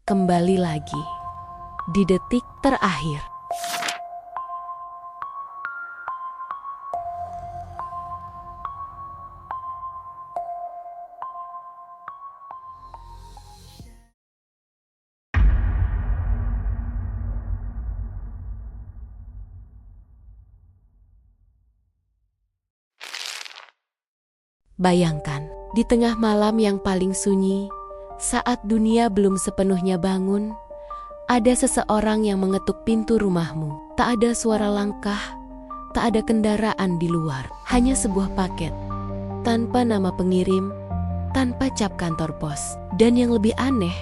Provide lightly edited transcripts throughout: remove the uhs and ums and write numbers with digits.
kembali lagi di detik terakhir. Bayangkan, di tengah malam yang paling sunyi, saat dunia belum sepenuhnya bangun, ada seseorang yang mengetuk pintu rumahmu. Tak ada suara langkah, tak ada kendaraan di luar, hanya sebuah paket, tanpa nama pengirim, tanpa cap kantor pos. Dan yang lebih aneh,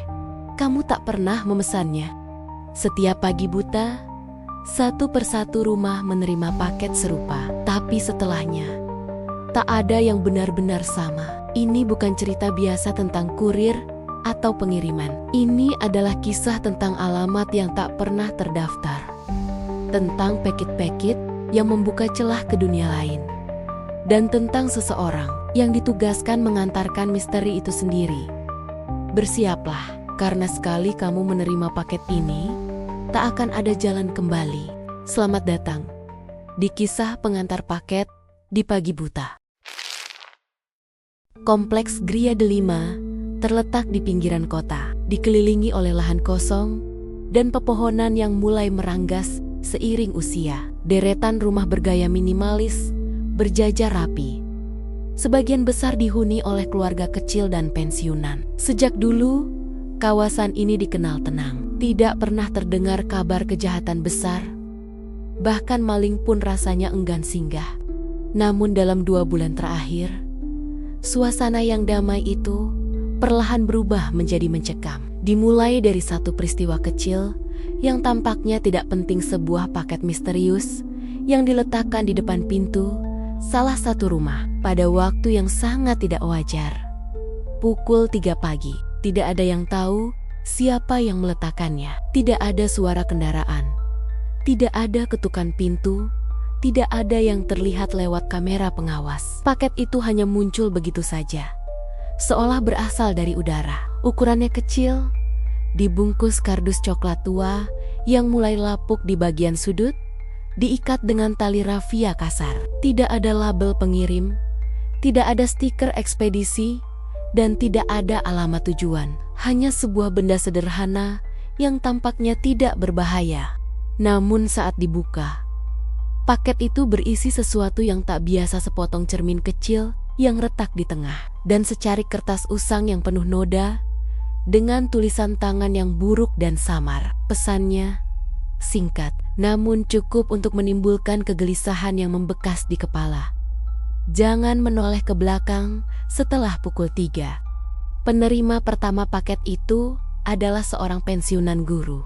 kamu tak pernah memesannya. Setiap pagi buta, satu persatu rumah menerima paket serupa, tapi setelahnya, tak ada yang benar-benar sama. Ini bukan cerita biasa tentang kurir atau pengiriman. Ini adalah kisah tentang alamat yang tak pernah terdaftar. Tentang pekit-pekit yang membuka celah ke dunia lain. Dan tentang seseorang yang ditugaskan mengantarkan misteri itu sendiri. Bersiaplah, karena sekali kamu menerima paket ini, tak akan ada jalan kembali. Selamat datang di kisah pengantar paket di pagi buta. Kompleks Gria Delima terletak di pinggiran kota, dikelilingi oleh lahan kosong dan pepohonan yang mulai meranggas seiring usia. Deretan rumah bergaya minimalis berjajar rapi. Sebagian besar dihuni oleh keluarga kecil dan pensiunan. Sejak dulu, kawasan ini dikenal tenang. Tidak pernah terdengar kabar kejahatan besar, bahkan maling pun rasanya enggan singgah. Namun dalam 2 bulan terakhir, suasana yang damai itu perlahan berubah menjadi mencekam. Dimulai dari satu peristiwa kecil yang tampaknya tidak penting, sebuah paket misterius yang diletakkan di depan pintu salah satu rumah pada waktu yang sangat tidak wajar. Pukul 3 pagi, tidak ada yang tahu siapa yang meletakkannya. Tidak ada suara kendaraan, tidak ada ketukan pintu, tidak ada yang terlihat lewat kamera pengawas. Paket itu hanya muncul begitu saja, seolah berasal dari udara. Ukurannya kecil, dibungkus kardus coklat tua yang mulai lapuk di bagian sudut, diikat dengan tali rafia kasar. Tidak ada label pengirim, tidak ada stiker ekspedisi, dan tidak ada alamat tujuan. Hanya sebuah benda sederhana yang tampaknya tidak berbahaya. Namun saat dibuka, paket itu berisi sesuatu yang tak biasa. Sepotong cermin kecil yang retak di tengah, dan secarik kertas usang yang penuh noda dengan tulisan tangan yang buruk dan samar. Pesannya singkat, namun cukup untuk menimbulkan kegelisahan yang membekas di kepala. Jangan menoleh ke belakang setelah pukul 3. Penerima pertama paket itu adalah seorang pensiunan guru.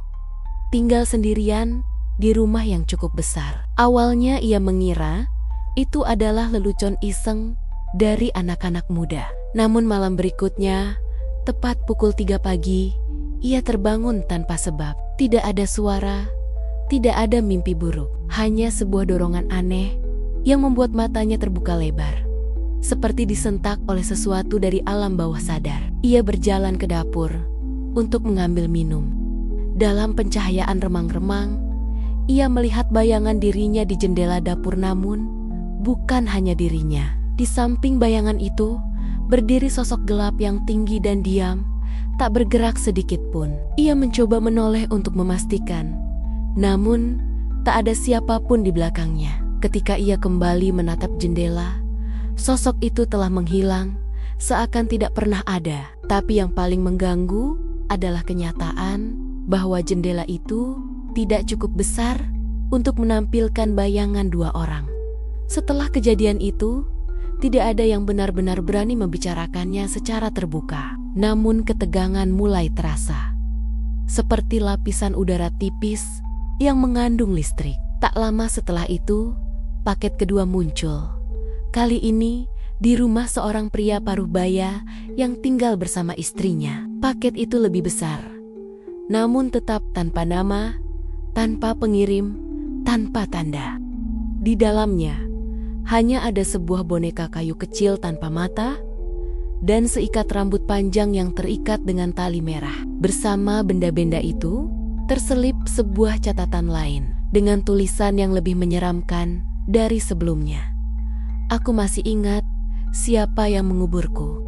Tinggal sendirian di rumah yang cukup besar. Awalnya ia mengira itu adalah lelucon iseng dari anak-anak muda. Namun malam berikutnya, tepat pukul 3 pagi, ia terbangun tanpa sebab. Tidak ada suara, tidak ada mimpi buruk. Hanya sebuah dorongan aneh yang membuat matanya terbuka lebar, seperti disentak oleh sesuatu dari alam bawah sadar. Ia berjalan ke dapur untuk mengambil minum. Dalam pencahayaan remang-remang, ia melihat bayangan dirinya di jendela dapur, namun bukan hanya dirinya. Di samping bayangan itu, berdiri sosok gelap yang tinggi dan diam, tak bergerak sedikit pun. Ia mencoba menoleh untuk memastikan, namun tak ada siapapun di belakangnya. Ketika ia kembali menatap jendela, sosok itu telah menghilang, seakan tidak pernah ada. Tapi yang paling mengganggu adalah kenyataan bahwa jendela itu tidak cukup besar untuk menampilkan bayangan 2 orang. Setelah kejadian itu, tidak ada yang benar-benar berani membicarakannya secara terbuka. Namun ketegangan mulai terasa, seperti lapisan udara tipis yang mengandung listrik. Tak lama setelah itu, paket kedua muncul. Kali ini di rumah seorang pria paruh baya yang tinggal bersama istrinya. Paket itu lebih besar, namun tetap tanpa nama, tanpa pengirim, tanpa tanda. Di dalamnya hanya ada sebuah boneka kayu kecil tanpa mata, dan seikat rambut panjang yang terikat dengan tali merah. Bersama benda-benda itu, terselip sebuah catatan lain dengan tulisan yang lebih menyeramkan dari sebelumnya. Aku masih ingat siapa yang menguburku.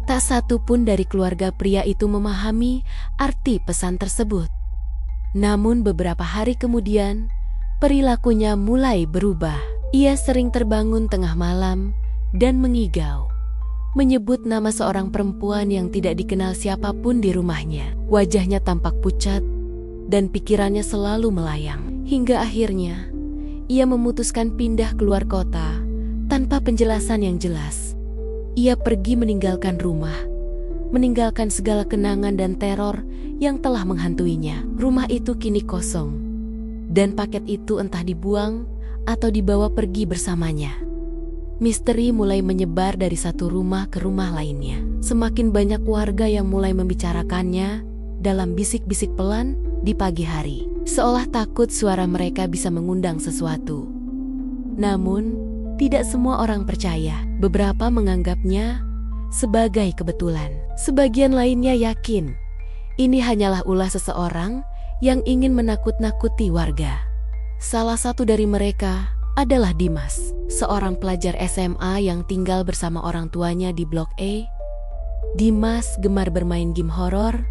Tak satu pun dari keluarga pria itu memahami arti pesan tersebut. Namun beberapa hari kemudian, perilakunya mulai berubah. Ia sering terbangun tengah malam dan mengigau, menyebut nama seorang perempuan yang tidak dikenal siapapun di rumahnya. Wajahnya tampak pucat dan pikirannya selalu melayang. Hingga akhirnya, ia memutuskan pindah keluar kota tanpa penjelasan yang jelas. Ia pergi meninggalkan rumah, meninggalkan segala kenangan dan teror yang telah menghantuinya. Rumah itu kini kosong, dan paket itu entah dibuang atau dibawa pergi bersamanya. Misteri mulai menyebar dari satu rumah ke rumah lainnya. Semakin banyak warga yang mulai membicarakannya dalam bisik-bisik pelan di pagi hari, seolah takut suara mereka bisa mengundang sesuatu. Namun, tidak semua orang percaya. Beberapa menganggapnya sebagai kebetulan. Sebagian lainnya yakin ini hanyalah ulah seseorang yang ingin menakut-nakuti warga. Salah satu dari mereka adalah Dimas, seorang pelajar SMA yang tinggal bersama orang tuanya di Blok E. Dimas gemar bermain game horor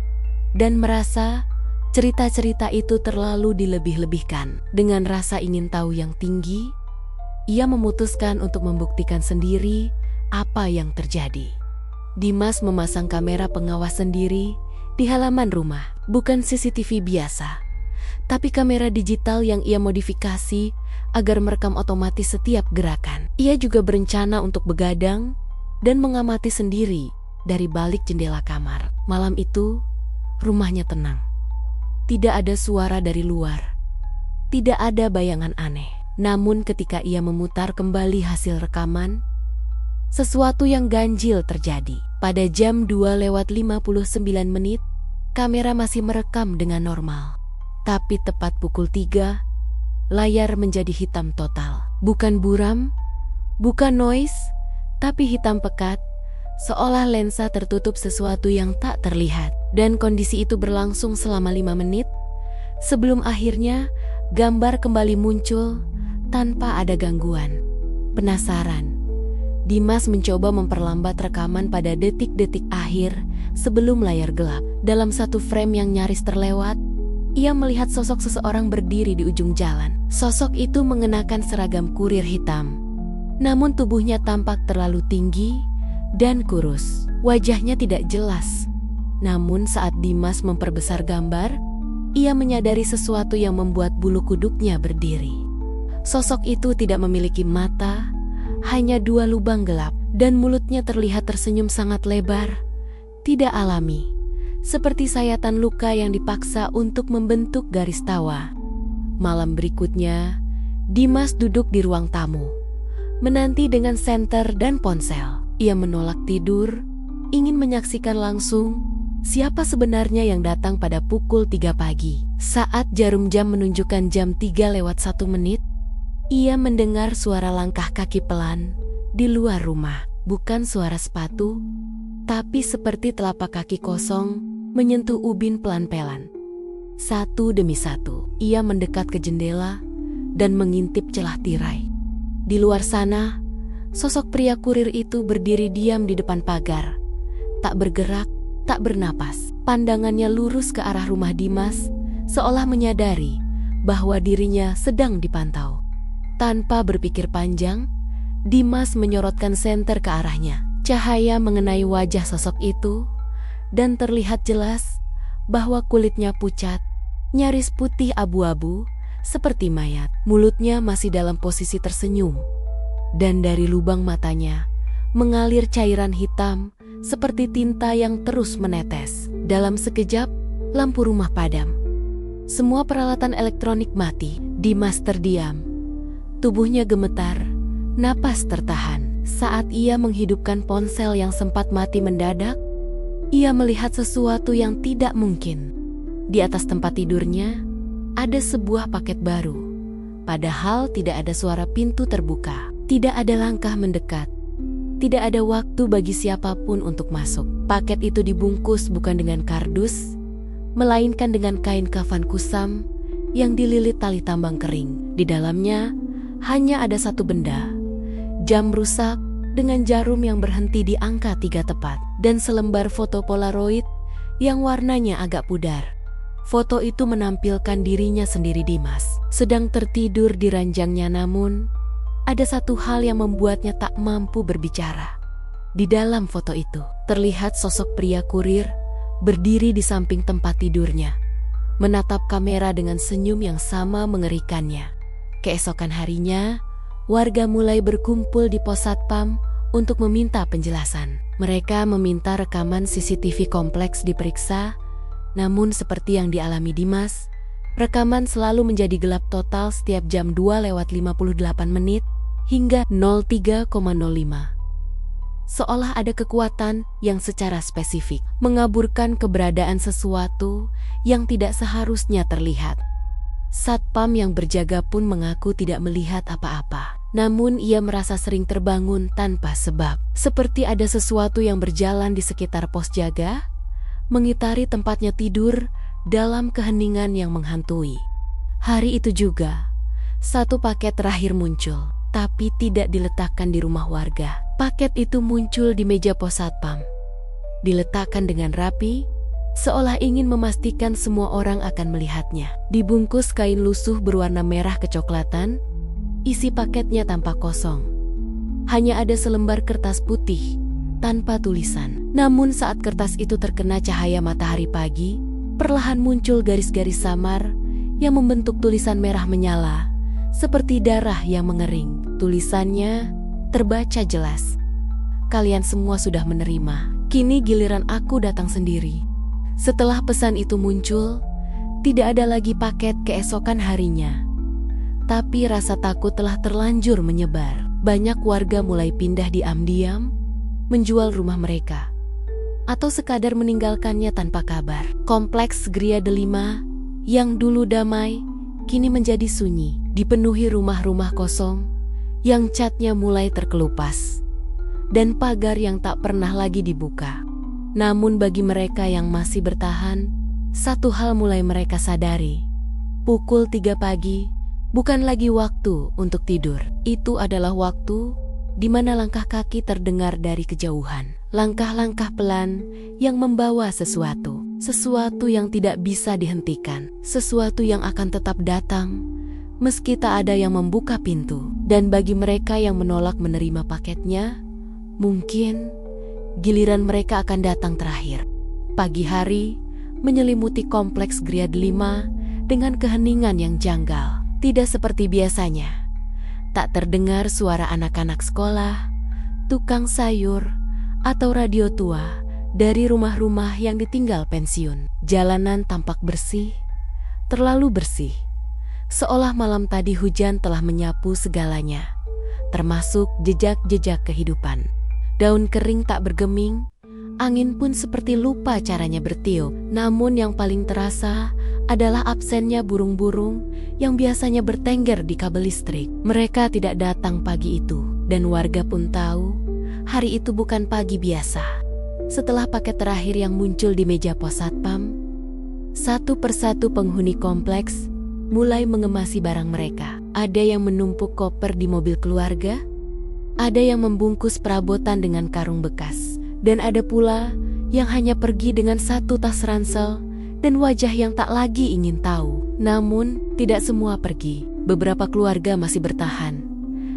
dan merasa cerita-cerita itu terlalu dilebih-lebihkan. Dengan rasa ingin tahu yang tinggi, ia memutuskan untuk membuktikan sendiri apa yang terjadi. Dimas memasang kamera pengawas sendiri di halaman rumah. Bukan CCTV biasa, tapi kamera digital yang ia modifikasi agar merekam otomatis setiap gerakan. Ia juga berencana untuk begadang dan mengamati sendiri dari balik jendela kamar. Malam itu, rumahnya tenang. Tidak ada suara dari luar. Tidak ada bayangan aneh. Namun ketika ia memutar kembali hasil rekaman, sesuatu yang ganjil terjadi. Pada jam 2:59, kamera masih merekam dengan normal. Tapi tepat pukul 3, layar menjadi hitam total. Bukan buram, bukan noise, tapi hitam pekat, seolah lensa tertutup sesuatu yang tak terlihat. Dan kondisi itu berlangsung selama 5 menit, sebelum akhirnya gambar kembali muncul tanpa ada gangguan. Penasaran, Dimas mencoba memperlambat rekaman pada detik-detik akhir sebelum layar gelap. Dalam satu frame yang nyaris terlewat, ia melihat sosok seseorang berdiri di ujung jalan. Sosok itu mengenakan seragam kurir hitam, namun tubuhnya tampak terlalu tinggi dan kurus. Wajahnya tidak jelas. Namun saat Dimas memperbesar gambar, ia menyadari sesuatu yang membuat bulu kuduknya berdiri. Sosok itu tidak memiliki mata, hanya 2 lubang gelap, dan mulutnya terlihat tersenyum sangat lebar, tidak alami, seperti sayatan luka yang dipaksa untuk membentuk garis tawa. Malam berikutnya, Dimas duduk di ruang tamu, menanti dengan senter dan ponsel. Ia menolak tidur, ingin menyaksikan langsung siapa sebenarnya yang datang pada pukul 3 pagi. Saat jarum jam menunjukkan jam 3:01, ia mendengar suara langkah kaki pelan di luar rumah. Bukan suara sepatu, tapi seperti telapak kaki kosong menyentuh ubin pelan-pelan. Satu demi satu, ia mendekat ke jendela dan mengintip celah tirai. Di luar sana, sosok pria kurir itu berdiri diam di depan pagar. Tak bergerak, tak bernapas. Pandangannya lurus ke arah rumah Dimas, seolah menyadari bahwa dirinya sedang dipantau. Tanpa berpikir panjang, Dimas menyorotkan senter ke arahnya. Cahaya mengenai wajah sosok itu, dan terlihat jelas bahwa kulitnya pucat, nyaris putih abu-abu, seperti mayat. Mulutnya masih dalam posisi tersenyum, dan dari lubang matanya mengalir cairan hitam seperti tinta yang terus menetes. Dalam sekejap, lampu rumah padam. Semua peralatan elektronik mati. Dimas terdiam. Tubuhnya gemetar, napas tertahan. Saat ia menghidupkan ponsel yang sempat mati mendadak, ia melihat sesuatu yang tidak mungkin. Di atas tempat tidurnya, ada sebuah paket baru. Padahal tidak ada suara pintu terbuka. Tidak ada langkah mendekat. Tidak ada waktu bagi siapapun untuk masuk. Paket itu dibungkus bukan dengan kardus, melainkan dengan kain kafan kusam yang dililit tali tambang kering. Di dalamnya hanya ada satu benda, jam rusak dengan jarum yang berhenti di angka 3 tepat, dan selembar foto Polaroid yang warnanya agak pudar. Foto itu menampilkan dirinya sendiri Dimas, sedang tertidur di ranjangnya, namun ada satu hal yang membuatnya tak mampu berbicara. Di dalam foto itu, terlihat sosok pria kurir berdiri di samping tempat tidurnya, menatap kamera dengan senyum yang sama mengerikannya. Keesokan harinya, warga mulai berkumpul di pos satpam untuk meminta penjelasan. Mereka meminta rekaman CCTV kompleks diperiksa, namun seperti yang dialami Dimas, rekaman selalu menjadi gelap total setiap jam 2:58 hingga 03:05. Seolah ada kekuatan yang secara spesifik mengaburkan keberadaan sesuatu yang tidak seharusnya terlihat. Satpam yang berjaga pun mengaku tidak melihat apa-apa. Namun ia merasa sering terbangun tanpa sebab. Seperti ada sesuatu yang berjalan di sekitar pos jaga, mengitari tempatnya tidur dalam keheningan yang menghantui. Hari itu juga, satu paket terakhir muncul, tapi tidak diletakkan di rumah warga. Paket itu muncul di meja pos satpam. Diletakkan dengan rapi, seolah ingin memastikan semua orang akan melihatnya. Dibungkus kain lusuh berwarna merah kecoklatan, isi paketnya tampak kosong. Hanya ada selembar kertas putih, tanpa tulisan. Namun saat kertas itu terkena cahaya matahari pagi, perlahan muncul garis-garis samar yang membentuk tulisan merah menyala, seperti darah yang mengering. Tulisannya terbaca jelas. Kalian semua sudah menerima. Kini giliran aku datang sendiri. Setelah pesan itu muncul, tidak ada lagi paket keesokan harinya. Tapi rasa takut telah terlanjur menyebar. Banyak warga mulai pindah diam-diam, menjual rumah mereka, atau sekadar meninggalkannya tanpa kabar. Kompleks Gria Delima yang dulu damai, kini menjadi sunyi, dipenuhi rumah-rumah kosong yang catnya mulai terkelupas, dan pagar yang tak pernah lagi dibuka. Namun bagi mereka yang masih bertahan, satu hal mulai mereka sadari. Pukul 3 pagi bukan lagi waktu untuk tidur. Itu adalah waktu di mana langkah kaki terdengar dari kejauhan. Langkah-langkah pelan yang membawa sesuatu. Sesuatu yang tidak bisa dihentikan. Sesuatu yang akan tetap datang meski tak ada yang membuka pintu. Dan bagi mereka yang menolak menerima paketnya, mungkin giliran mereka akan datang terakhir. Pagi hari menyelimuti kompleks Gria Delima dengan keheningan yang janggal. Tidak seperti biasanya. Tak terdengar suara anak-anak sekolah, tukang sayur, atau radio tua dari rumah-rumah yang ditinggal pensiun. Jalanan tampak bersih, terlalu bersih. Seolah malam tadi hujan telah menyapu segalanya, termasuk jejak-jejak kehidupan. Daun kering tak bergeming, angin pun seperti lupa caranya bertiup. Namun yang paling terasa adalah absennya burung-burung yang biasanya bertengger di kabel listrik. Mereka tidak datang pagi itu, dan warga pun tahu hari itu bukan pagi biasa. Setelah paket terakhir yang muncul di meja pos satpam, satu persatu penghuni kompleks mulai mengemasi barang mereka. Ada yang menumpuk koper di mobil keluarga, ada yang membungkus perabotan dengan karung bekas, dan ada pula yang hanya pergi dengan satu tas ransel dan wajah yang tak lagi ingin tahu. Namun, tidak semua pergi. Beberapa keluarga masih bertahan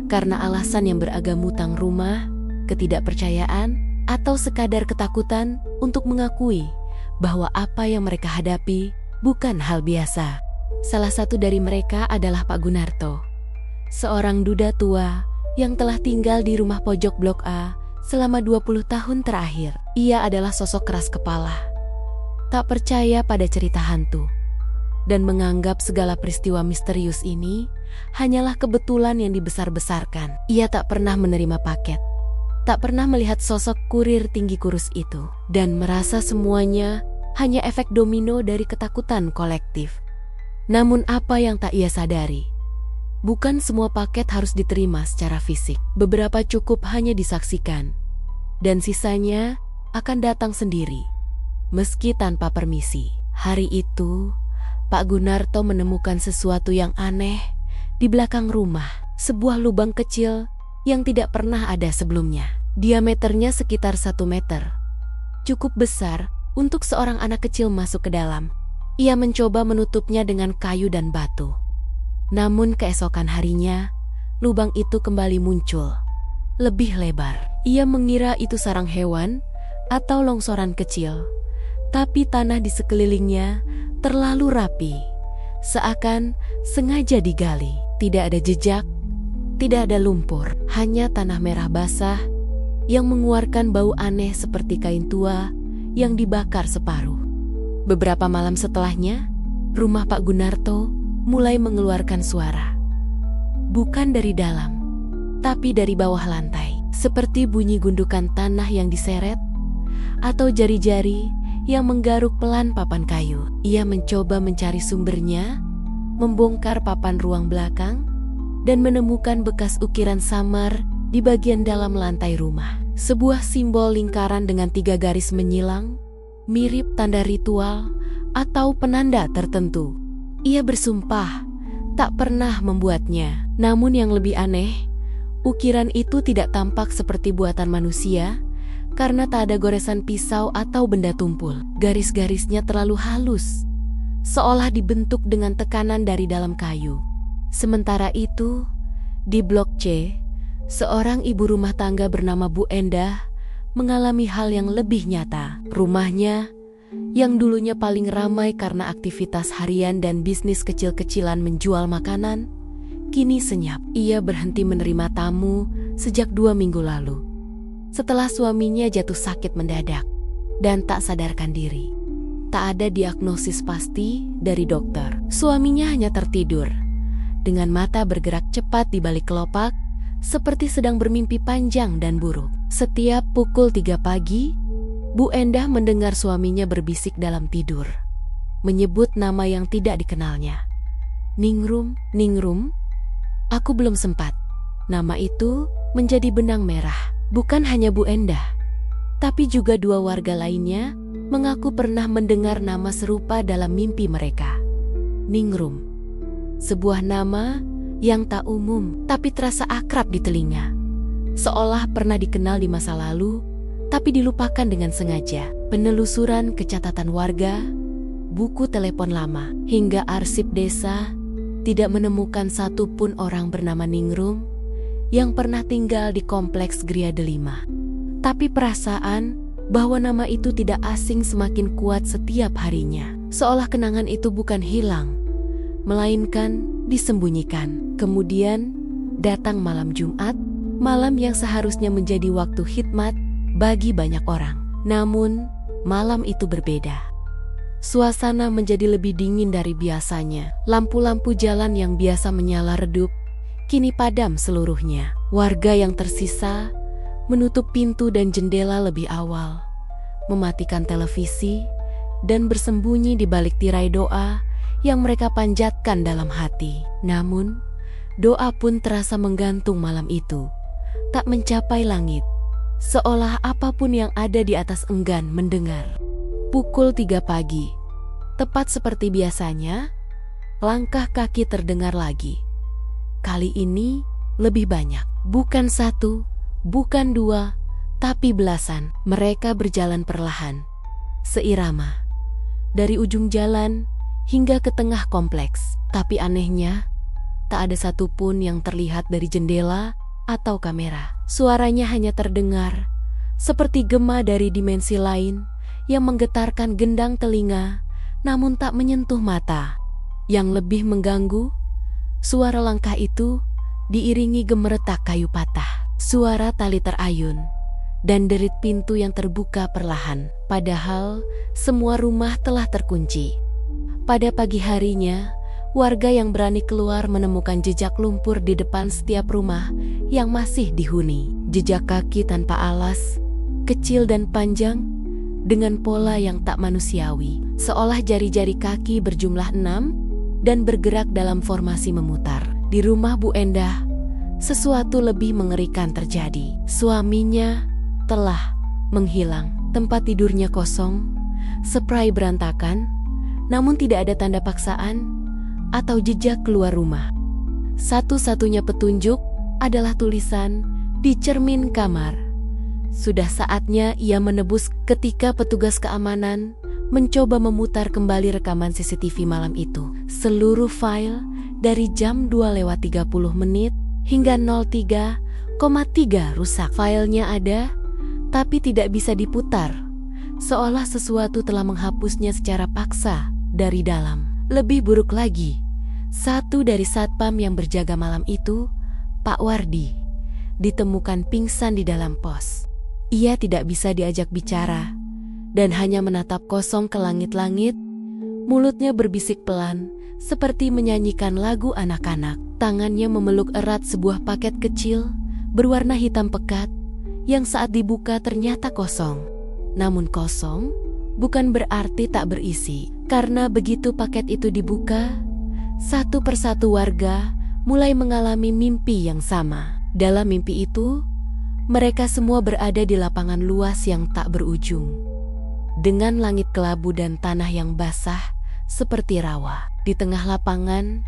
karena alasan yang beragam utang rumah, ketidakpercayaan, atau sekadar ketakutan untuk mengakui bahwa apa yang mereka hadapi bukan hal biasa. Salah satu dari mereka adalah Pak Gunarto, seorang duda tua yang telah tinggal di rumah pojok Blok A selama 20 tahun terakhir. Ia adalah sosok keras kepala, tak percaya pada cerita hantu, dan menganggap segala peristiwa misterius ini hanyalah kebetulan yang dibesar-besarkan. Ia tak pernah menerima paket, tak pernah melihat sosok kurir tinggi kurus itu, dan merasa semuanya hanya efek domino dari ketakutan kolektif. Namun apa yang tak ia sadari, Bukan semua paket harus diterima secara fisik. Beberapa cukup hanya disaksikan, dan sisanya akan datang sendiri, meski tanpa permisi. Hari itu, Pak Gunarto menemukan sesuatu yang aneh di belakang rumah. Sebuah lubang kecil yang tidak pernah ada sebelumnya. Diameternya sekitar 1 meter. Cukup besar untuk seorang anak kecil masuk ke dalam. Ia mencoba menutupnya dengan kayu dan batu. Namun keesokan harinya, lubang itu kembali muncul, lebih lebar. Ia mengira itu sarang hewan atau longsoran kecil, tapi tanah di sekelilingnya terlalu rapi, seakan sengaja digali. Tidak ada jejak, tidak ada lumpur, hanya tanah merah basah yang mengeluarkan bau aneh seperti kain tua yang dibakar separuh. Beberapa malam setelahnya, rumah Pak Gunarto mulai mengeluarkan suara. Bukan dari dalam, tapi dari bawah lantai. Seperti bunyi gundukan tanah yang diseret, atau jari-jari yang menggaruk pelan papan kayu. Ia mencoba mencari sumbernya, membongkar papan ruang belakang, dan menemukan bekas ukiran samar di bagian dalam lantai rumah. Sebuah simbol lingkaran dengan 3 garis menyilang, mirip tanda ritual atau penanda tertentu. Ia bersumpah tak pernah membuatnya. Namun yang lebih aneh, ukiran itu tidak tampak seperti buatan manusia karena tak ada goresan pisau atau benda tumpul. Garis-garisnya terlalu halus, seolah dibentuk dengan tekanan dari dalam kayu. Sementara itu, di Blok C, seorang ibu rumah tangga bernama Bu Endah mengalami hal yang lebih nyata. Rumahnya, yang dulunya paling ramai karena aktivitas harian dan bisnis kecil-kecilan menjual makanan, kini senyap. Ia berhenti menerima tamu sejak 2 minggu lalu, setelah suaminya jatuh sakit mendadak dan tak sadarkan diri. Tak ada diagnosis pasti dari dokter. Suaminya hanya tertidur, dengan mata bergerak cepat di balik kelopak, seperti sedang bermimpi panjang dan buruk. Setiap pukul 3 pagi, Bu Endah mendengar suaminya berbisik dalam tidur, menyebut nama yang tidak dikenalnya. Ningrum, Ningrum, aku belum sempat. Nama itu menjadi benang merah. Bukan hanya Bu Endah, tapi juga 2 warga lainnya mengaku pernah mendengar nama serupa dalam mimpi mereka. Ningrum, sebuah nama yang tak umum tapi terasa akrab di telinga, seolah pernah dikenal di masa lalu tapi dilupakan dengan sengaja. Penelusuran ke catatan warga, buku telepon lama, hingga arsip desa tidak menemukan satupun orang bernama Ningrum yang pernah tinggal di kompleks Griade 5. Tapi perasaan bahwa nama itu tidak asing semakin kuat setiap harinya, seolah kenangan itu bukan hilang, melainkan disembunyikan. Kemudian datang malam Jumat, malam yang seharusnya menjadi waktu khidmat bagi banyak orang. Namun, malam itu berbeda. Suasana menjadi lebih dingin dari biasanya. Lampu-lampu jalan yang biasa menyala redup kini padam seluruhnya. Warga yang tersisa menutup pintu dan jendela lebih awal, mematikan televisi, dan bersembunyi di balik tirai doa yang mereka panjatkan dalam hati. Namun, doa pun terasa menggantung malam itu, tak mencapai langit, seolah apapun yang ada di atas enggan mendengar. Pukul 3 pagi, tepat seperti biasanya, langkah kaki terdengar lagi. Kali ini lebih banyak, bukan 1, bukan 2, tapi belasan. Mereka berjalan perlahan, seirama, dari ujung jalan hingga ke tengah kompleks. Tapi anehnya, tak ada satupun yang terlihat dari jendela atau kamera. Suaranya hanya terdengar seperti gema dari dimensi lain yang menggetarkan gendang telinga namun tak menyentuh mata. Yang lebih mengganggu, suara langkah itu diiringi gemeretak kayu patah, suara tali terayun, dan derit pintu yang terbuka perlahan. Padahal semua rumah telah terkunci. Pada pagi harinya, warga yang berani keluar menemukan jejak lumpur di depan setiap rumah yang masih dihuni. Jejak kaki tanpa alas, kecil dan panjang, dengan pola yang tak manusiawi, seolah jari-jari kaki berjumlah 6 dan bergerak dalam formasi memutar. Di rumah Bu Endah, sesuatu lebih mengerikan terjadi. Suaminya telah menghilang. Tempat tidurnya kosong, spray berantakan, namun tidak ada tanda paksaan atau jejak keluar rumah. Satu-satunya petunjuk adalah tulisan di cermin kamar. Sudah saatnya ia menebus ketika petugas keamanan mencoba memutar kembali rekaman CCTV malam itu. Seluruh file dari jam 2:30 hingga 03,3 rusak. Filenya ada, tapi tidak bisa diputar, seolah sesuatu telah menghapusnya secara paksa dari dalam. Lebih buruk lagi, satu dari satpam yang berjaga malam itu, Pak Wardi, ditemukan pingsan di dalam pos. Ia tidak bisa diajak bicara dan hanya menatap kosong ke langit-langit. Mulutnya berbisik pelan seperti menyanyikan lagu anak-anak. Tangannya memeluk erat sebuah paket kecil berwarna hitam pekat yang saat dibuka ternyata kosong. Namun kosong bukan berarti tak berisi, karena begitu paket itu dibuka, satu persatu warga mulai mengalami mimpi yang sama. Dalam mimpi itu, mereka semua berada di lapangan luas yang tak berujung, dengan langit kelabu dan tanah yang basah seperti rawa. Di tengah lapangan,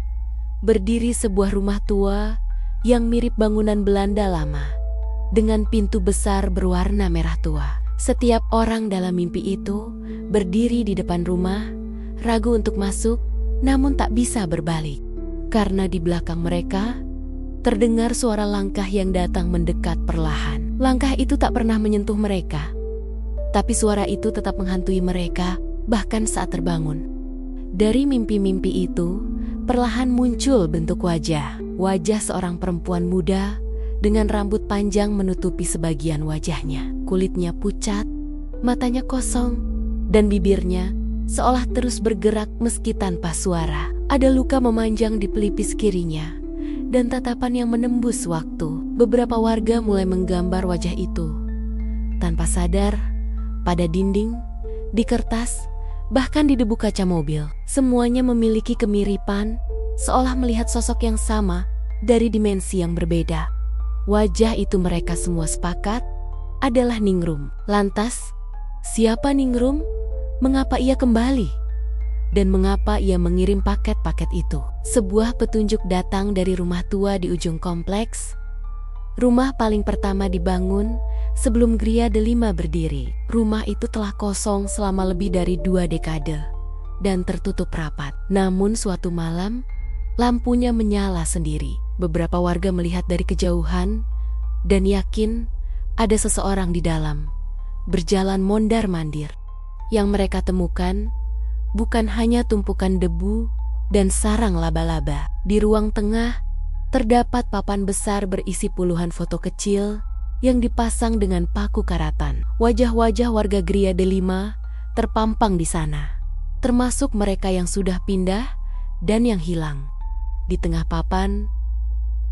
berdiri sebuah rumah tua yang mirip bangunan Belanda lama, dengan pintu besar berwarna merah tua. Setiap orang dalam mimpi itu berdiri di depan rumah, ragu untuk masuk, namun tak bisa berbalik. Karena di belakang mereka, terdengar suara langkah yang datang mendekat perlahan. Langkah itu tak pernah menyentuh mereka, tapi suara itu tetap menghantui mereka, bahkan saat terbangun. Dari mimpi-mimpi itu, perlahan muncul bentuk wajah. Wajah seorang perempuan muda dengan rambut panjang menutupi sebagian wajahnya. Kulitnya pucat, matanya kosong, dan bibirnya seolah terus bergerak meski tanpa suara. Ada luka memanjang di pelipis kirinya, dan tatapan yang menembus waktu. Beberapa warga mulai menggambar wajah itu. Tanpa sadar, pada dinding, di kertas, bahkan di debu kaca mobil, semuanya memiliki kemiripan, seolah melihat sosok yang sama dari dimensi yang berbeda. Wajah itu mereka semua sepakat adalah Ningrum. Lantas, siapa Ningrum? Mengapa ia kembali? Dan mengapa ia mengirim paket-paket itu? Sebuah petunjuk datang dari rumah tua di ujung kompleks. Rumah paling pertama dibangun sebelum Gria Delima berdiri. Rumah itu telah kosong selama lebih dari 2 dekade dan tertutup rapat. Namun suatu malam, lampunya menyala sendiri. Beberapa warga melihat dari kejauhan dan yakin ada seseorang di dalam, berjalan mondar-mandir. Yang mereka temukan bukan hanya tumpukan debu dan sarang laba-laba. Di ruang tengah terdapat papan besar berisi puluhan foto kecil yang dipasang dengan paku karatan. Wajah-wajah warga Gria Delima terpampang di sana, termasuk mereka yang sudah pindah dan yang hilang. Di tengah papan,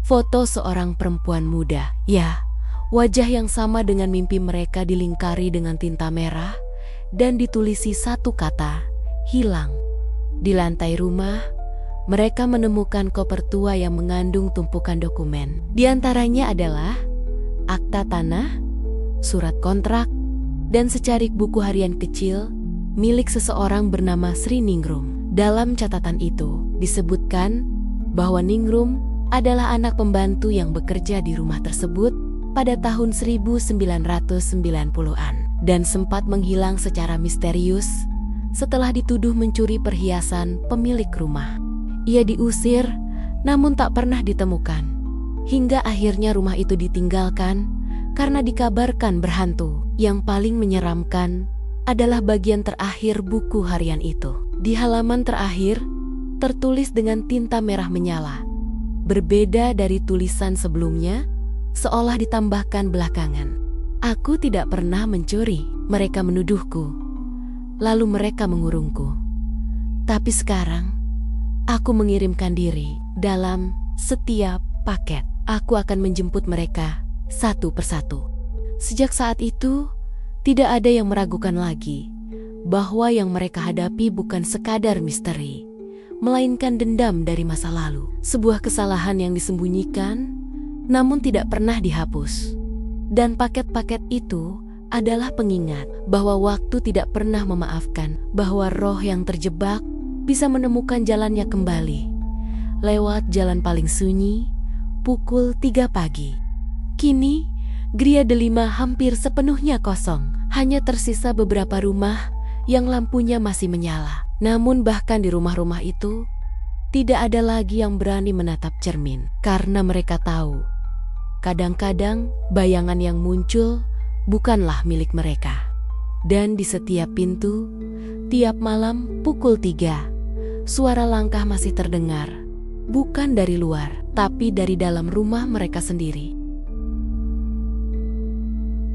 foto seorang perempuan muda. Ya, wajah yang sama dengan mimpi mereka dilingkari dengan tinta merah dan ditulisi satu kata, hilang. Di lantai rumah, mereka menemukan koper tua yang mengandung tumpukan dokumen. Di antaranya adalah akta tanah, surat kontrak, dan secarik buku harian kecil milik seseorang bernama Sri Ningrum. Dalam catatan itu disebutkan bahwa Ningrum adalah anak pembantu yang bekerja di rumah tersebut pada tahun 1990-an dan sempat menghilang secara misterius setelah dituduh mencuri perhiasan pemilik rumah. Ia diusir, namun tak pernah ditemukan. Hingga akhirnya rumah itu ditinggalkan karena dikabarkan berhantu. Yang paling menyeramkan adalah bagian terakhir buku harian itu. Di halaman terakhir, tertulis dengan tinta merah menyala. Berbeda dari tulisan sebelumnya, seolah ditambahkan belakangan. Aku tidak pernah mencuri, mereka menuduhku. Lalu mereka mengurungku. Tapi sekarang, aku mengirimkan diri dalam setiap paket. Aku akan menjemput mereka satu persatu. Sejak saat itu, tidak ada yang meragukan lagi bahwa yang mereka hadapi bukan sekadar misteri, melainkan dendam dari masa lalu. Sebuah kesalahan yang disembunyikan, namun tidak pernah dihapus. Dan paket-paket itu adalah pengingat bahwa waktu tidak pernah memaafkan, bahwa roh yang terjebak bisa menemukan jalannya kembali. Lewat jalan paling sunyi, pukul 3 pagi. Kini, Gria Delima hampir sepenuhnya kosong. Hanya tersisa beberapa rumah yang lampunya masih menyala. Namun bahkan di rumah-rumah itu, tidak ada lagi yang berani menatap cermin. Karena mereka tahu, kadang-kadang bayangan yang muncul bukanlah milik mereka. Dan di setiap pintu, tiap malam pukul 3, suara langkah masih terdengar. Bukan dari luar, tapi dari dalam rumah mereka sendiri.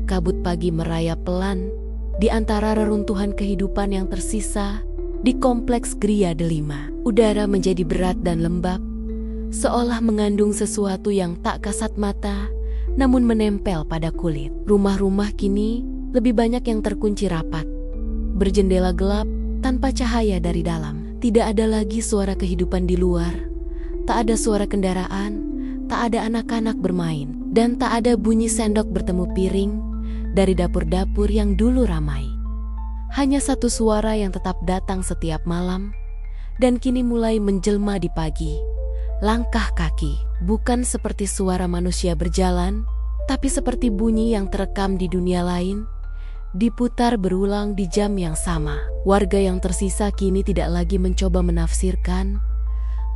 Kabut pagi merayap pelan di antara reruntuhan kehidupan yang tersisa di kompleks Gria Delima. Udara menjadi berat dan lembab, seolah mengandung sesuatu yang tak kasat mata, namun menempel pada kulit. Rumah-rumah kini lebih banyak yang terkunci rapat, berjendela gelap tanpa cahaya dari dalam. Tidak ada lagi suara kehidupan di luar, tak ada suara kendaraan, tak ada anak-anak bermain, dan tak ada bunyi sendok bertemu piring dari dapur-dapur yang dulu ramai. Hanya satu suara yang tetap datang setiap malam, dan kini mulai menjelma di pagi. Langkah kaki, bukan seperti suara manusia berjalan, tapi seperti bunyi yang terekam di dunia lain, diputar berulang di jam yang sama. Warga yang tersisa kini tidak lagi mencoba menafsirkan,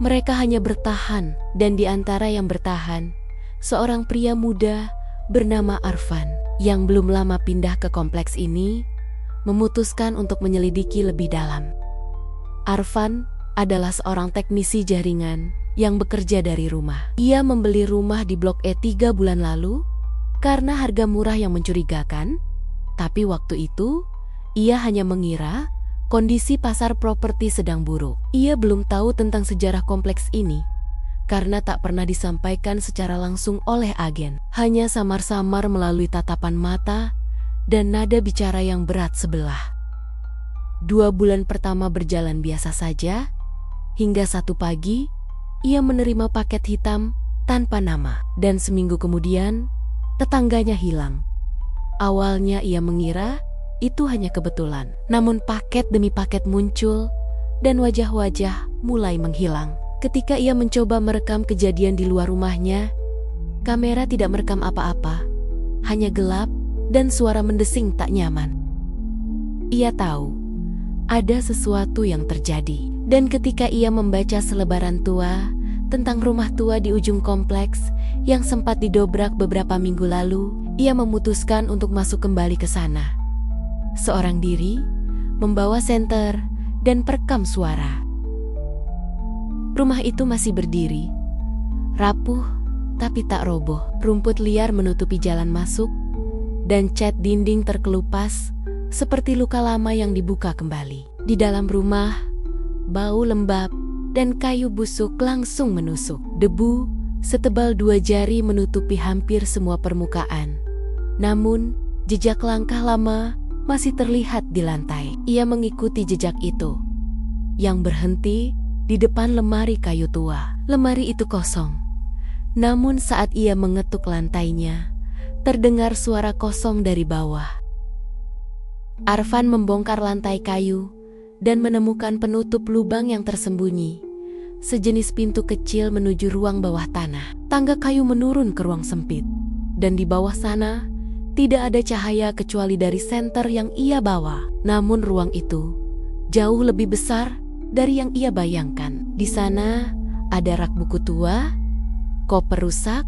mereka hanya bertahan, dan di antara yang bertahan, seorang pria muda bernama Arfan, yang belum lama pindah ke kompleks ini, memutuskan untuk menyelidiki lebih dalam. Arfan adalah seorang teknisi jaringan yang bekerja dari rumah. Ia membeli rumah di Blok E 3 bulan lalu karena harga murah yang mencurigakan, tapi waktu itu ia hanya mengira kondisi pasar properti sedang buruk. Ia belum tahu tentang sejarah kompleks ini karena tak pernah disampaikan secara langsung oleh agen. Hanya samar-samar melalui tatapan mata dan nada bicara yang berat sebelah. 2 bulan pertama berjalan biasa saja, hingga satu pagi ia menerima paket hitam tanpa nama. Dan seminggu kemudian, tetangganya hilang. Awalnya ia mengira itu hanya kebetulan. Namun paket demi paket muncul dan wajah-wajah mulai menghilang. Ketika ia mencoba merekam kejadian di luar rumahnya, kamera tidak merekam apa-apa, hanya gelap dan suara mendesing tak nyaman. Ia tahu ada sesuatu yang terjadi, dan ketika ia membaca selebaran tua tentang rumah tua di ujung kompleks yang sempat didobrak beberapa minggu lalu, ia memutuskan untuk masuk kembali ke sana. Seorang diri, membawa senter dan perekam suara. Rumah itu masih berdiri, rapuh tapi tak roboh. Rumput liar menutupi jalan masuk, dan cat dinding terkelupas seperti luka lama yang dibuka kembali. Di dalam rumah, bau lembab dan kayu busuk langsung menusuk. Debu setebal 2 jari menutupi hampir semua permukaan. Namun, jejak langkah lama masih terlihat di lantai. Ia mengikuti jejak itu, yang berhenti di depan lemari kayu tua. Lemari itu kosong. Namun saat ia mengetuk lantainya, terdengar suara kosong dari bawah. Arfan membongkar lantai kayu dan menemukan penutup lubang yang tersembunyi, sejenis pintu kecil menuju ruang bawah tanah. Tangga kayu menurun ke ruang sempit, dan di bawah sana tidak ada cahaya kecuali dari senter yang ia bawa. Namun ruang itu jauh lebih besar dari yang ia bayangkan. Di sana ada rak buku tua, koper rusak,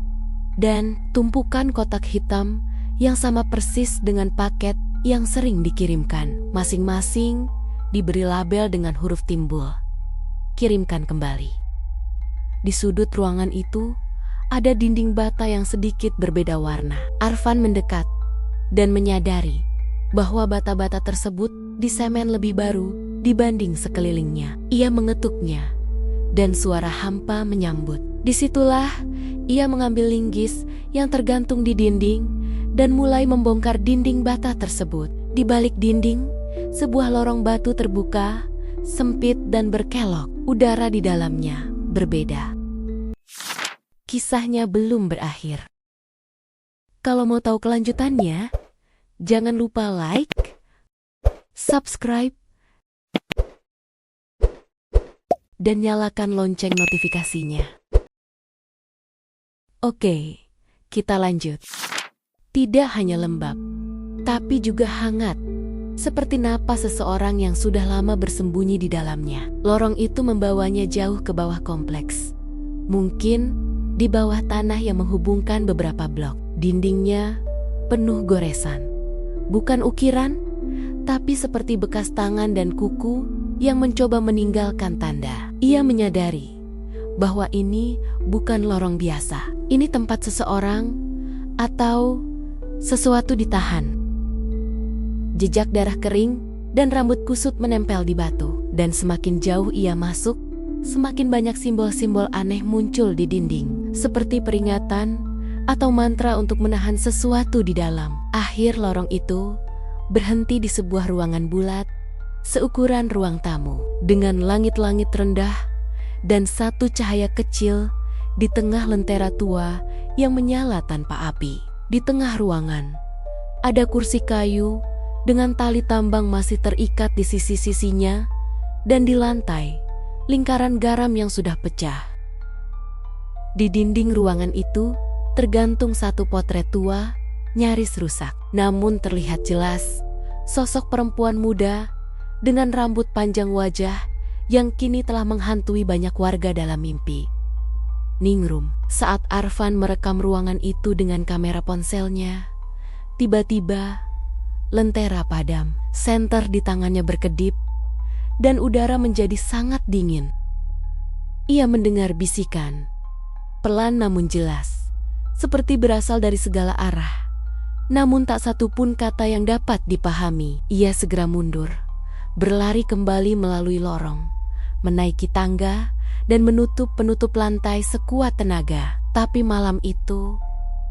dan tumpukan kotak hitam yang sama persis dengan paket yang sering dikirimkan. Masing-masing diberi label dengan huruf timbul, "Kirimkan kembali." Di sudut ruangan itu ada dinding bata yang sedikit berbeda warna. Arfan mendekat dan menyadari bahwa bata-bata tersebut disemen lebih baru dibanding sekelilingnya. Ia mengetuknya, dan suara hampa menyambut. Disitulah ia mengambil linggis yang tergantung di dinding dan mulai membongkar dinding bata tersebut. Di balik dinding, sebuah lorong batu terbuka, sempit dan berkelok. udara di dalamnya berbeda. Kisahnya belum berakhir. Kalau mau tahu kelanjutannya, jangan lupa like, subscribe, dan nyalakan lonceng notifikasinya. Oke, kita lanjut. Tidak hanya lembab, tapi juga hangat. Seperti napas seseorang yang sudah lama bersembunyi di dalamnya. Lorong itu membawanya jauh ke bawah kompleks. Mungkin di bawah tanah yang menghubungkan beberapa blok. Dindingnya penuh goresan. Bukan ukiran, tapi seperti bekas tangan dan kuku yang mencoba meninggalkan tanda. Ia menyadari bahwa ini bukan lorong biasa. Ini tempat seseorang atau sesuatu ditahan. Jejak darah kering dan rambut kusut menempel di batu. Dan semakin jauh ia masuk, semakin banyak simbol-simbol aneh muncul di dinding. Seperti peringatan atau mantra untuk menahan sesuatu di dalam. Akhir lorong itu berhenti di sebuah ruangan bulat, seukuran ruang tamu. Dengan langit-langit rendah dan satu cahaya kecil di tengah lentera tua yang menyala tanpa api. Di tengah ruangan, ada kursi kayu dengan tali tambang masih terikat di sisi-sisinya, dan di lantai, lingkaran garam yang sudah pecah. Di dinding ruangan itu, tergantung satu potret tua, nyaris rusak. Namun terlihat jelas, sosok perempuan muda dengan rambut panjang wajah yang kini telah menghantui banyak warga dalam mimpi. Ningrum, saat Arfan merekam ruangan itu dengan kamera ponselnya, tiba-tiba lentera padam, senter di tangannya berkedip, dan udara menjadi sangat dingin. Ia mendengar bisikan, pelan namun jelas, seperti berasal dari segala arah. Namun tak satu pun kata yang dapat dipahami. Ia segera mundur, berlari kembali melalui lorong, menaiki tangga, dan menutup penutup lantai sekuat tenaga. Tapi malam itu,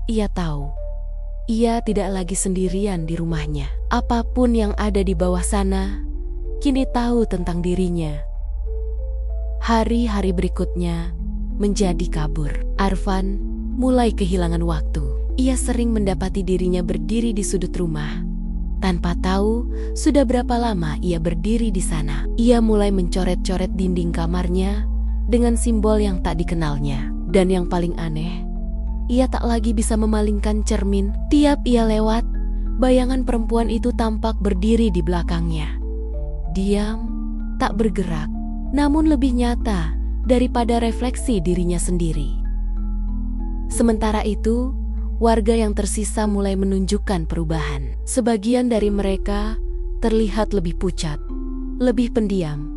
ia tahu, ia tidak lagi sendirian di rumahnya. Apapun yang ada di bawah sana, kini tahu tentang dirinya. Hari-hari berikutnya menjadi kabur. Arfan mulai kehilangan waktu. Ia sering mendapati dirinya berdiri di sudut rumah, tanpa tahu sudah berapa lama ia berdiri di sana. Ia mulai mencoret-coret dinding kamarnya dengan simbol yang tak dikenalnya. Dan yang paling aneh, ia tak lagi bisa memalingkan cermin. Tiap ia lewat, bayangan perempuan itu tampak berdiri di belakangnya. Diam, tak bergerak, namun lebih nyata daripada refleksi dirinya sendiri. Sementara itu, warga yang tersisa mulai menunjukkan perubahan. Sebagian dari mereka terlihat lebih pucat, lebih pendiam,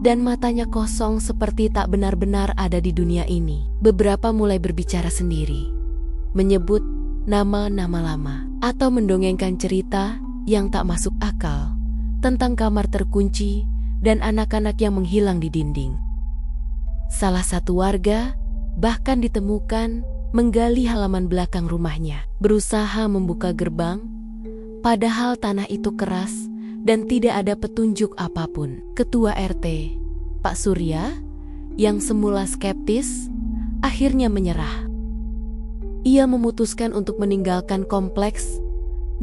dan matanya kosong seperti tak benar-benar ada di dunia ini. Beberapa mulai berbicara sendiri, menyebut nama-nama lama, atau mendongengkan cerita yang tak masuk akal tentang kamar terkunci dan anak-anak yang menghilang di dinding. Salah satu warga bahkan ditemukan menggali halaman belakang rumahnya, berusaha membuka gerbang, padahal tanah itu keras dan tidak ada petunjuk apapun. Ketua RT, Pak Surya, yang semula skeptis, akhirnya menyerah. Ia memutuskan untuk meninggalkan kompleks,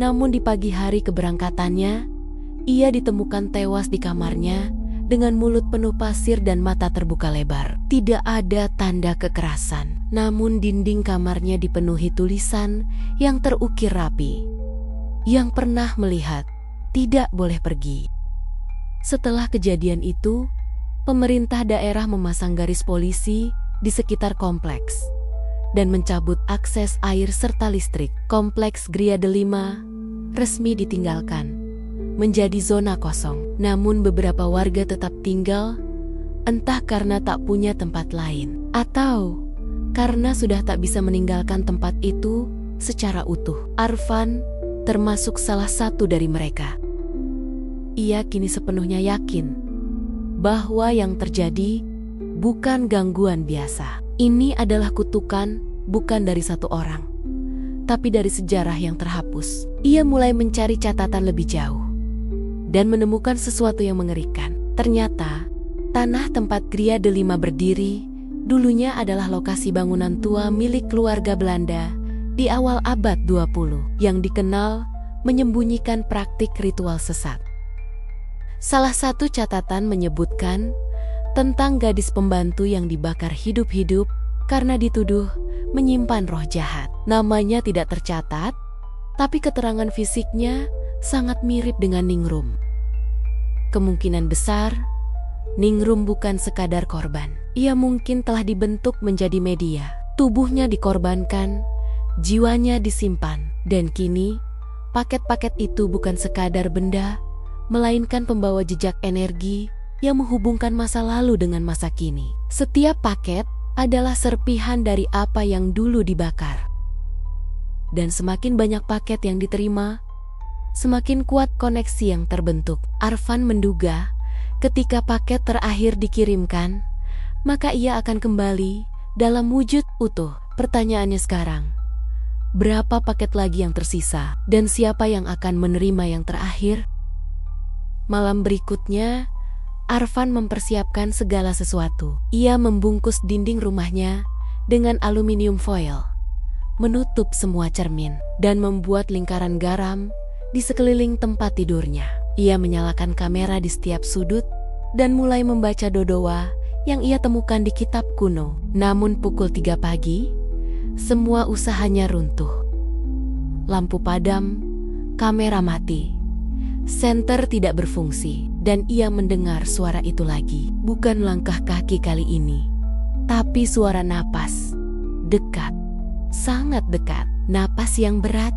namun di pagi hari keberangkatannya, ia ditemukan tewas di kamarnya dengan mulut penuh pasir dan mata terbuka lebar. Tidak ada tanda kekerasan, namun dinding kamarnya dipenuhi tulisan yang terukir rapi. Yang pernah melihat tidak boleh pergi. Setelah kejadian itu, pemerintah daerah memasang garis polisi di sekitar kompleks dan mencabut akses air serta listrik. Kompleks Gria Delima resmi ditinggalkan, menjadi zona kosong. Namun beberapa warga tetap tinggal, entah karena tak punya tempat lain, atau karena sudah tak bisa meninggalkan tempat itu secara utuh. Arfan termasuk salah satu dari mereka. Ia kini sepenuhnya yakin bahwa yang terjadi bukan gangguan biasa. Ini adalah kutukan bukan dari satu orang, tapi dari sejarah yang terhapus. Ia mulai mencari catatan lebih jauh dan menemukan sesuatu yang mengerikan. Ternyata Tanah tempat Gria Delima berdiri dulunya adalah lokasi bangunan tua milik keluarga Belanda di awal abad 20 yang dikenal menyembunyikan praktik ritual sesat. Salah satu catatan menyebutkan tentang gadis pembantu yang dibakar hidup-hidup karena dituduh menyimpan roh jahat. Namanya tidak tercatat, tapi keterangan fisiknya sangat mirip dengan Ningrum. Kemungkinan besar, Ningrum bukan sekadar korban. Ia mungkin telah dibentuk menjadi media. Tubuhnya dikorbankan, jiwanya disimpan, dan kini paket-paket itu bukan sekadar benda, melainkan pembawa jejak energi yang menghubungkan masa lalu dengan masa kini. Setiap paket adalah serpihan dari apa yang dulu dibakar. Dan semakin banyak paket yang diterima, semakin kuat koneksi yang terbentuk. Arfan menduga ketika paket terakhir dikirimkan, maka ia akan kembali dalam wujud utuh. Pertanyaannya sekarang, berapa paket lagi yang tersisa dan siapa yang akan menerima yang terakhir? Malam berikutnya, Arfan mempersiapkan segala sesuatu. Ia membungkus dinding rumahnya dengan aluminium foil, menutup semua cermin, dan membuat lingkaran garam di sekeliling tempat tidurnya. Ia menyalakan kamera di setiap sudut dan mulai membaca dodowa yang ia temukan di kitab kuno. Namun pukul 3 pagi, semua usahanya runtuh. Lampu padam, kamera mati, senter tidak berfungsi, dan ia mendengar suara itu lagi. Bukan langkah kaki kali ini, tapi suara napas. Dekat, sangat dekat. Napas yang berat,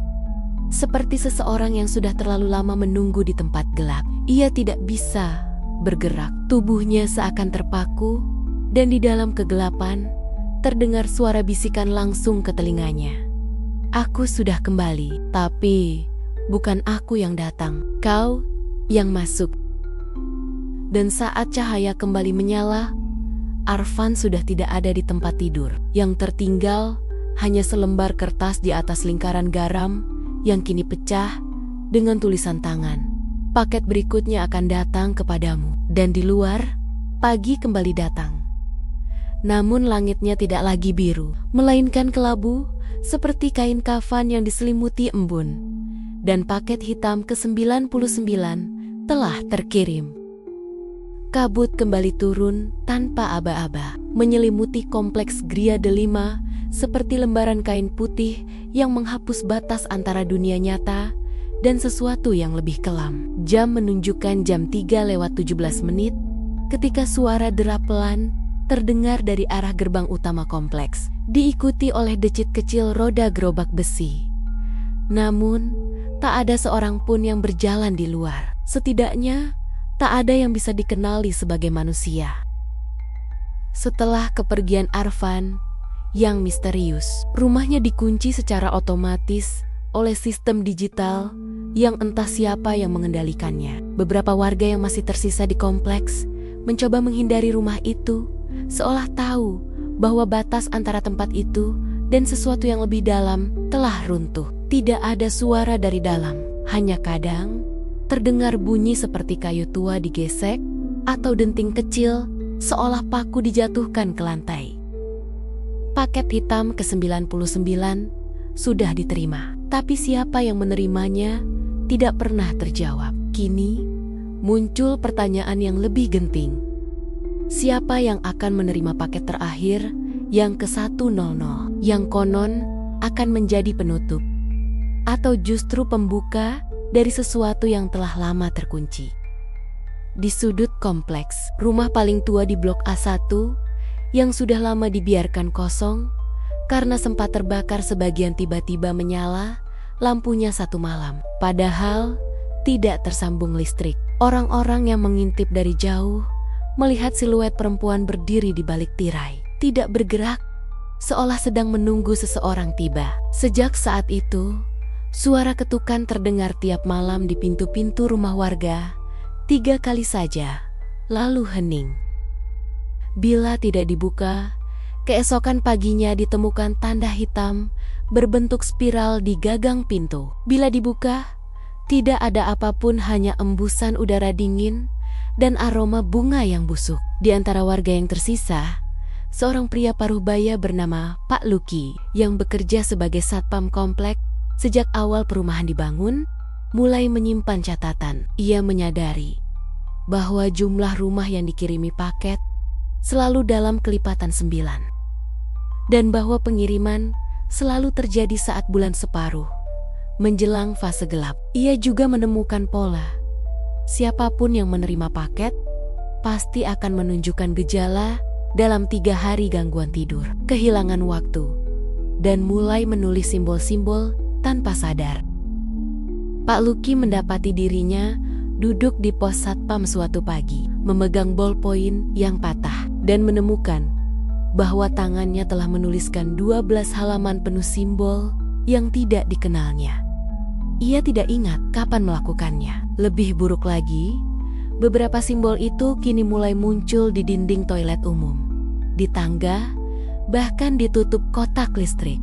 seperti seseorang yang sudah terlalu lama menunggu di tempat gelap. Ia tidak bisa bergerak. Tubuhnya seakan terpaku, dan di dalam kegelapan terdengar suara bisikan langsung ke telinganya. Aku sudah kembali, tapi bukan aku yang datang, kau yang masuk. Dan saat cahaya kembali menyala, Arfan sudah tidak ada di tempat tidur. Yang tertinggal hanya selembar kertas di atas lingkaran garam yang kini pecah dengan tulisan tangan. Paket berikutnya akan datang kepadamu. Dan di luar, pagi kembali datang. Namun langitnya tidak lagi biru, melainkan kelabu seperti kain kafan yang diselimuti embun. Dan paket hitam ke-99 telah terkirim. Kabut kembali turun tanpa aba-aba, menyelimuti kompleks Gria Delima seperti lembaran kain putih yang menghapus batas antara dunia nyata dan sesuatu yang lebih kelam. Jam menunjukkan jam 3:17 ketika suara derap pelan terdengar dari arah gerbang utama kompleks, diikuti oleh decit kecil roda gerobak besi. Namun, tak ada seorang pun yang berjalan di luar. Setidaknya, tak ada yang bisa dikenali sebagai manusia. Setelah kepergian Arfan yang misterius, rumahnya dikunci secara otomatis oleh sistem digital yang entah siapa yang mengendalikannya. Beberapa warga yang masih tersisa di kompleks mencoba menghindari rumah itu, seolah tahu bahwa batas antara tempat itu dan sesuatu yang lebih dalam telah runtuh. Tidak ada suara dari dalam, hanya kadang terdengar bunyi seperti kayu tua digesek atau denting kecil seolah paku dijatuhkan ke lantai. Paket hitam ke-99 sudah diterima, tapi siapa yang menerimanya tidak pernah terjawab. Kini muncul pertanyaan yang lebih genting. Siapa yang akan menerima paket terakhir yang ke-100 yang konon akan menjadi penutup, atau justru pembuka dari sesuatu yang telah lama terkunci? Di sudut kompleks, rumah paling tua di blok A1 yang sudah lama dibiarkan kosong karena sempat terbakar sebagian tiba-tiba menyala lampunya satu malam. Padahal tidak tersambung listrik. Orang-orang yang mengintip dari jauh melihat siluet perempuan berdiri di balik tirai, tidak bergerak, seolah sedang menunggu seseorang tiba. Sejak saat itu, suara ketukan terdengar tiap malam di pintu-pintu rumah warga, 3 kali saja, lalu hening. Bila tidak dibuka, keesokan paginya ditemukan tanda hitam berbentuk spiral di gagang pintu. Bila dibuka, tidak ada apapun, hanya embusan udara dingin dan aroma bunga yang busuk. Di antara warga yang tersisa, seorang pria paruh baya bernama Pak Luki yang bekerja sebagai satpam komplek sejak awal perumahan dibangun, mulai menyimpan catatan. Ia menyadari bahwa jumlah rumah yang dikirimi paket selalu dalam kelipatan 9, dan bahwa pengiriman selalu terjadi saat bulan separuh menjelang fase gelap. Ia juga menemukan pola. Siapapun yang menerima paket pasti akan menunjukkan gejala dalam 3 hari gangguan tidur, kehilangan waktu, dan mulai menulis simbol-simbol tanpa sadar. Pak Luki mendapati dirinya duduk di pos satpam suatu pagi, memegang ballpoint yang patah, dan menemukan bahwa tangannya telah menuliskan 12 halaman penuh simbol yang tidak dikenalnya. Ia tidak ingat kapan melakukannya. Lebih buruk lagi, beberapa simbol itu kini mulai muncul di dinding toilet umum, di tangga, bahkan ditutup kotak listrik.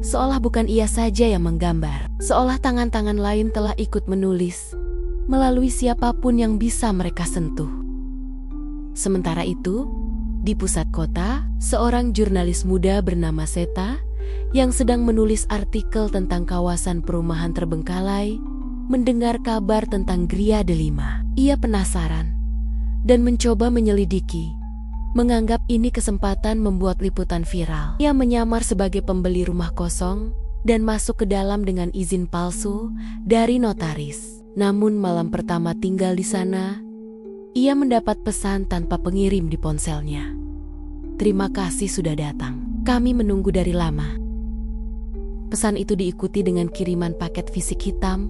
Seolah bukan ia saja yang menggambar, seolah tangan-tangan lain telah ikut menulis melalui siapapun yang bisa mereka sentuh. Sementara itu, di pusat kota, seorang jurnalis muda bernama Seta yang sedang menulis artikel tentang kawasan perumahan terbengkalai mendengar kabar tentang Gria Delima. Ia penasaran dan mencoba menyelidiki, menganggap ini kesempatan membuat liputan viral. Ia menyamar sebagai pembeli rumah kosong dan masuk ke dalam dengan izin palsu dari notaris. Namun malam pertama tinggal di sana, ia mendapat pesan tanpa pengirim di ponselnya. "Terima kasih sudah datang. Kami menunggu dari lama." Pesan itu diikuti dengan kiriman paket fisik hitam,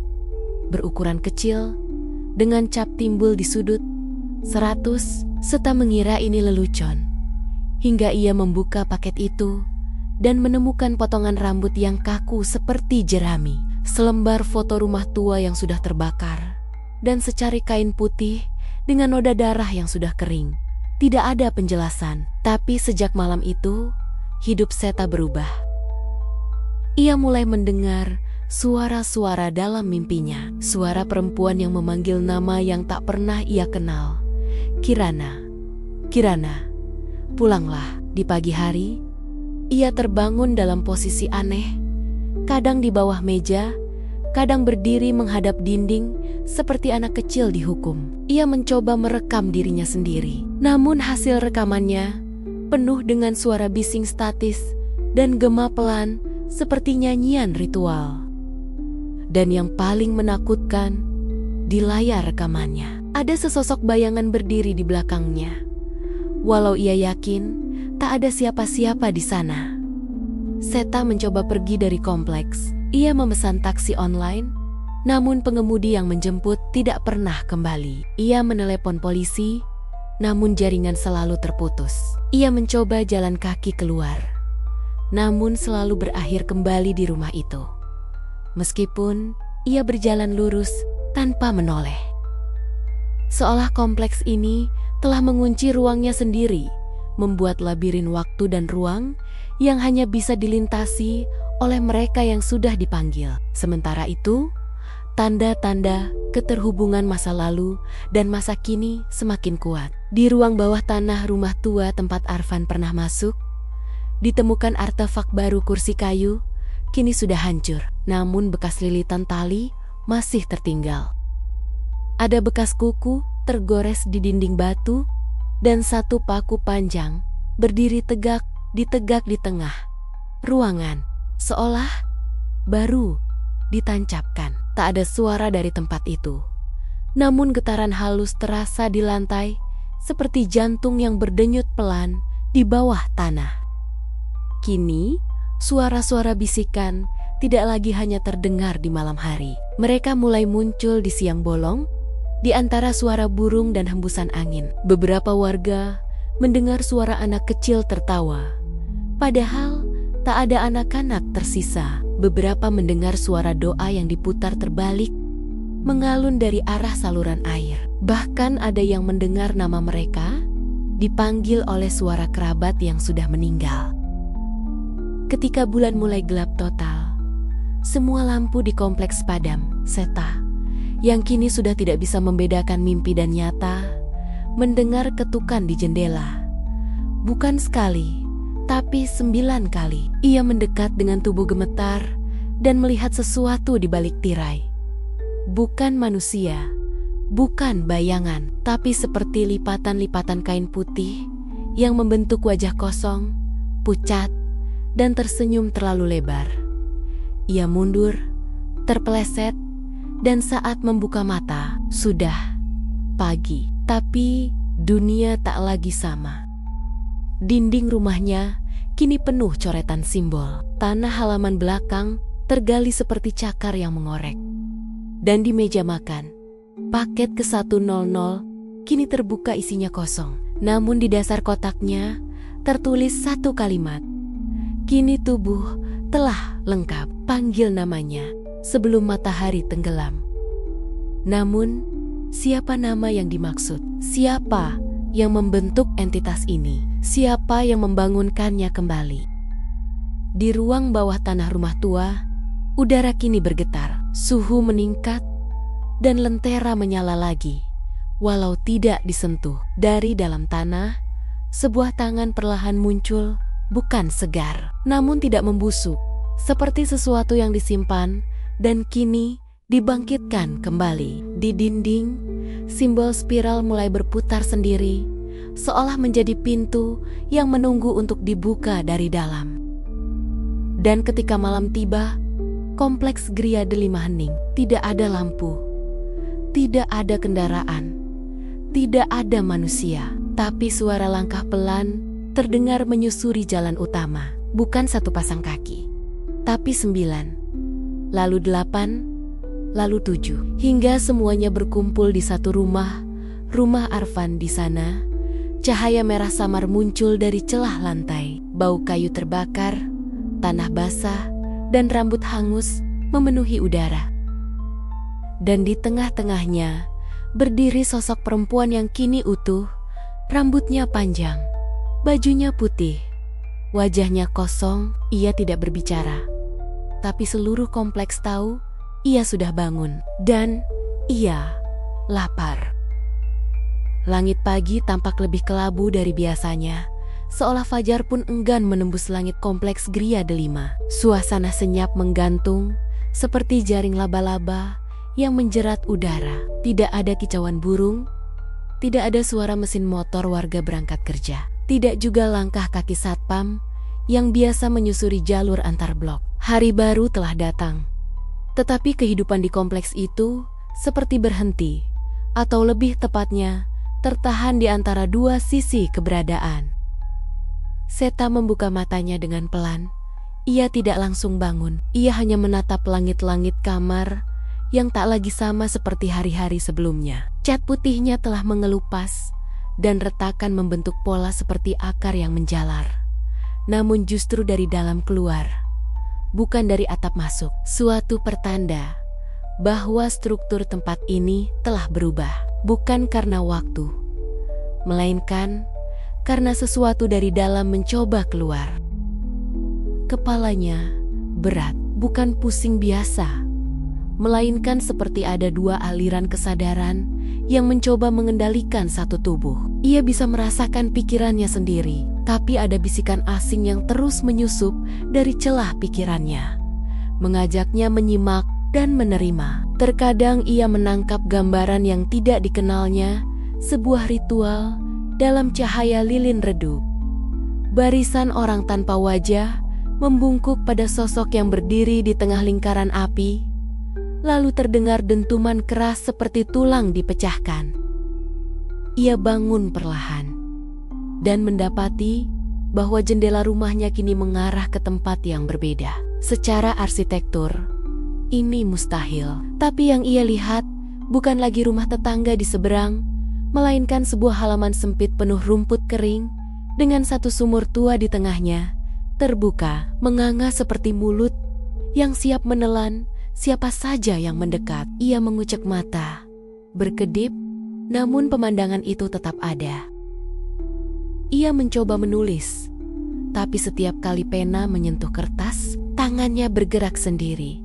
berukuran kecil, dengan cap timbul di sudut, 100, serta mengira ini lelucon. Hingga ia membuka paket itu dan menemukan potongan rambut yang kaku seperti jerami, selembar foto rumah tua yang sudah terbakar, dan secari kain putih dengan noda darah yang sudah kering. Tidak ada penjelasan, tapi sejak malam itu, hidup Seta berubah. Ia mulai mendengar suara-suara dalam mimpinya, suara perempuan yang memanggil nama yang tak pernah ia kenal. "Kirana, Kirana, pulanglah." Di pagi hari, ia terbangun dalam posisi aneh, kadang di bawah meja, kadang berdiri menghadap dinding seperti anak kecil dihukum. Ia mencoba merekam dirinya sendiri, namun hasil rekamannya penuh dengan suara bising statis dan gema pelan seperti nyanyian ritual. Dan yang paling menakutkan, di layar rekamannya ada sesosok bayangan berdiri di belakangnya. Walau ia yakin tak ada siapa-siapa di sana. Seta mencoba pergi dari kompleks. Ia memesan taksi online, namun pengemudi yang menjemput tidak pernah kembali. Ia menelepon polisi, namun jaringan selalu terputus. Ia mencoba jalan kaki keluar, namun selalu berakhir kembali di rumah itu. Meskipun ia berjalan lurus tanpa menoleh. Seolah kompleks ini telah mengunci ruangnya sendiri, membuat labirin waktu dan ruang yang hanya bisa dilintasi oleh mereka yang sudah dipanggil. Sementara itu, tanda-tanda keterhubungan masa lalu dan masa kini semakin kuat. Di ruang bawah tanah rumah tua tempat Arfan pernah masuk, ditemukan artefak baru kursi kayu, kini sudah hancur. Namun bekas lilitan tali masih tertinggal. Ada bekas kuku tergores di dinding batu, dan satu paku panjang berdiri tegak di tengah ruangan, seolah baru ditancapkan. Tak ada suara dari tempat itu, namun getaran halus terasa di lantai seperti jantung yang berdenyut pelan di bawah tanah. Kini, suara-suara bisikan tidak lagi hanya terdengar di malam hari. Mereka mulai muncul di siang bolong, di antara suara burung dan hembusan angin. Beberapa warga mendengar suara anak kecil tertawa, padahal tak ada anak-anak tersisa. Beberapa mendengar suara doa yang diputar terbalik, mengalun dari arah saluran air. Bahkan ada yang mendengar nama mereka dipanggil oleh suara kerabat yang sudah meninggal. Ketika bulan mulai gelap total, semua lampu di kompleks padam. Seta yang kini sudah tidak bisa membedakan mimpi dan nyata, mendengar ketukan di jendela. Bukan sekali, tapi 9 kali. Ia mendekat dengan tubuh gemetar dan melihat sesuatu di balik tirai. Bukan manusia, bukan bayangan, tapi seperti lipatan-lipatan kain putih yang membentuk wajah kosong, pucat, dan tersenyum terlalu lebar. Ia mundur, terpeleset, dan saat membuka mata, sudah pagi. Tapi dunia tak lagi sama. Dinding rumahnya kini penuh coretan simbol. Tanah halaman belakang tergali seperti cakar yang mengorek. Dan di meja makan, paket ke-100 kini terbuka isinya kosong. Namun di dasar kotaknya tertulis satu kalimat. Kini tubuh telah lengkap, panggil namanya sebelum matahari tenggelam. Namun, siapa nama yang dimaksud? Siapa yang membentuk entitas ini? Siapa yang membangunkannya kembali? Di ruang bawah tanah rumah tua, udara kini bergetar, suhu meningkat, dan lentera menyala lagi. Walau tidak disentuh, dari dalam tanah, sebuah tangan perlahan muncul, bukan segar, namun tidak membusuk, seperti sesuatu yang disimpan dan kini dibangkitkan kembali. Di dinding, simbol spiral mulai berputar sendiri, seolah menjadi pintu yang menunggu untuk dibuka dari dalam. Dan ketika malam tiba, kompleks Gria Delima hening. Tidak ada lampu, tidak ada kendaraan, tidak ada manusia, tapi suara langkah pelan terdengar menyusuri jalan utama. Bukan satu pasang kaki, tapi 9, lalu 8, lalu 7, hingga semuanya berkumpul di satu rumah, rumah Arfan. Di sana, cahaya merah samar muncul dari celah lantai. Bau kayu terbakar, tanah basah, dan rambut hangus memenuhi udara. Dan di tengah-tengahnya berdiri sosok perempuan yang kini utuh, rambutnya panjang, bajunya putih, wajahnya kosong. Ia tidak berbicara, tapi seluruh kompleks tahu ia sudah bangun dan ia lapar. Langit pagi tampak lebih kelabu dari biasanya, seolah fajar pun enggan menembus langit kompleks Gria Delima. Suasana senyap menggantung seperti jaring laba-laba yang menjerat udara. Tidak ada kicauan burung, tidak ada suara mesin motor warga berangkat kerja. Tidak juga langkah kaki satpam yang biasa menyusuri jalur antar blok. Hari baru telah datang. Tetapi kehidupan di kompleks itu seperti berhenti, atau lebih tepatnya, tertahan di antara dua sisi keberadaan. Seta membuka matanya dengan pelan. Ia tidak langsung bangun. Ia hanya menatap langit-langit kamar yang tak lagi sama seperti hari-hari sebelumnya. Cat putihnya telah mengelupas, dan retakan membentuk pola seperti akar yang menjalar. Namun justru dari dalam keluar, bukan dari atap masuk. Suatu pertanda bahwa struktur tempat ini telah berubah. Bukan karena waktu, melainkan karena sesuatu dari dalam mencoba keluar. Kepalanya berat, bukan pusing biasa, melainkan seperti ada dua aliran kesadaran yang mencoba mengendalikan satu tubuh. Ia bisa merasakan pikirannya sendiri, tapi ada bisikan asing yang terus menyusup dari celah pikirannya, mengajaknya menyimak dan menerima. Terkadang ia menangkap gambaran yang tidak dikenalnya, sebuah ritual dalam cahaya lilin redup. Barisan orang tanpa wajah membungkuk pada sosok yang berdiri di tengah lingkaran api. Lalu terdengar dentuman keras seperti tulang dipecahkan. Ia bangun perlahan dan mendapati bahwa jendela rumahnya kini mengarah ke tempat yang berbeda. Secara arsitektur, ini mustahil. Tapi yang ia lihat bukan lagi rumah tetangga di seberang, melainkan sebuah halaman sempit penuh rumput kering dengan satu sumur tua di tengahnya, terbuka, menganga seperti mulut yang siap menelan siapa saja yang mendekat. Ia mengucek mata, berkedip, namun pemandangan itu tetap ada. Ia mencoba menulis, tapi setiap kali pena menyentuh kertas, tangannya bergerak sendiri,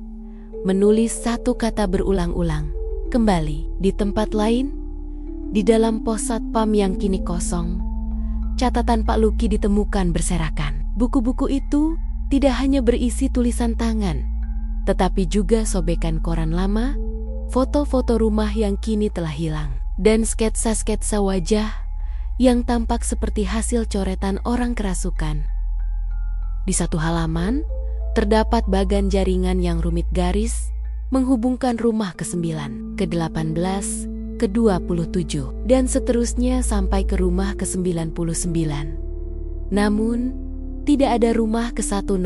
menulis satu kata berulang-ulang. kembali. Di tempat lain, di dalam pos satpam yang kini kosong, catatan Pak Luki ditemukan berserakan. Buku-buku itu tidak hanya berisi tulisan tangan, tetapi juga sobekan koran lama, foto-foto rumah yang kini telah hilang, dan sketsa-sketsa wajah yang tampak seperti hasil coretan orang kerasukan. Di satu halaman, terdapat bagan jaringan yang rumit garis menghubungkan rumah ke-9, ke-18, ke-27, dan seterusnya sampai ke rumah ke-99. Namun, tidak ada rumah ke-100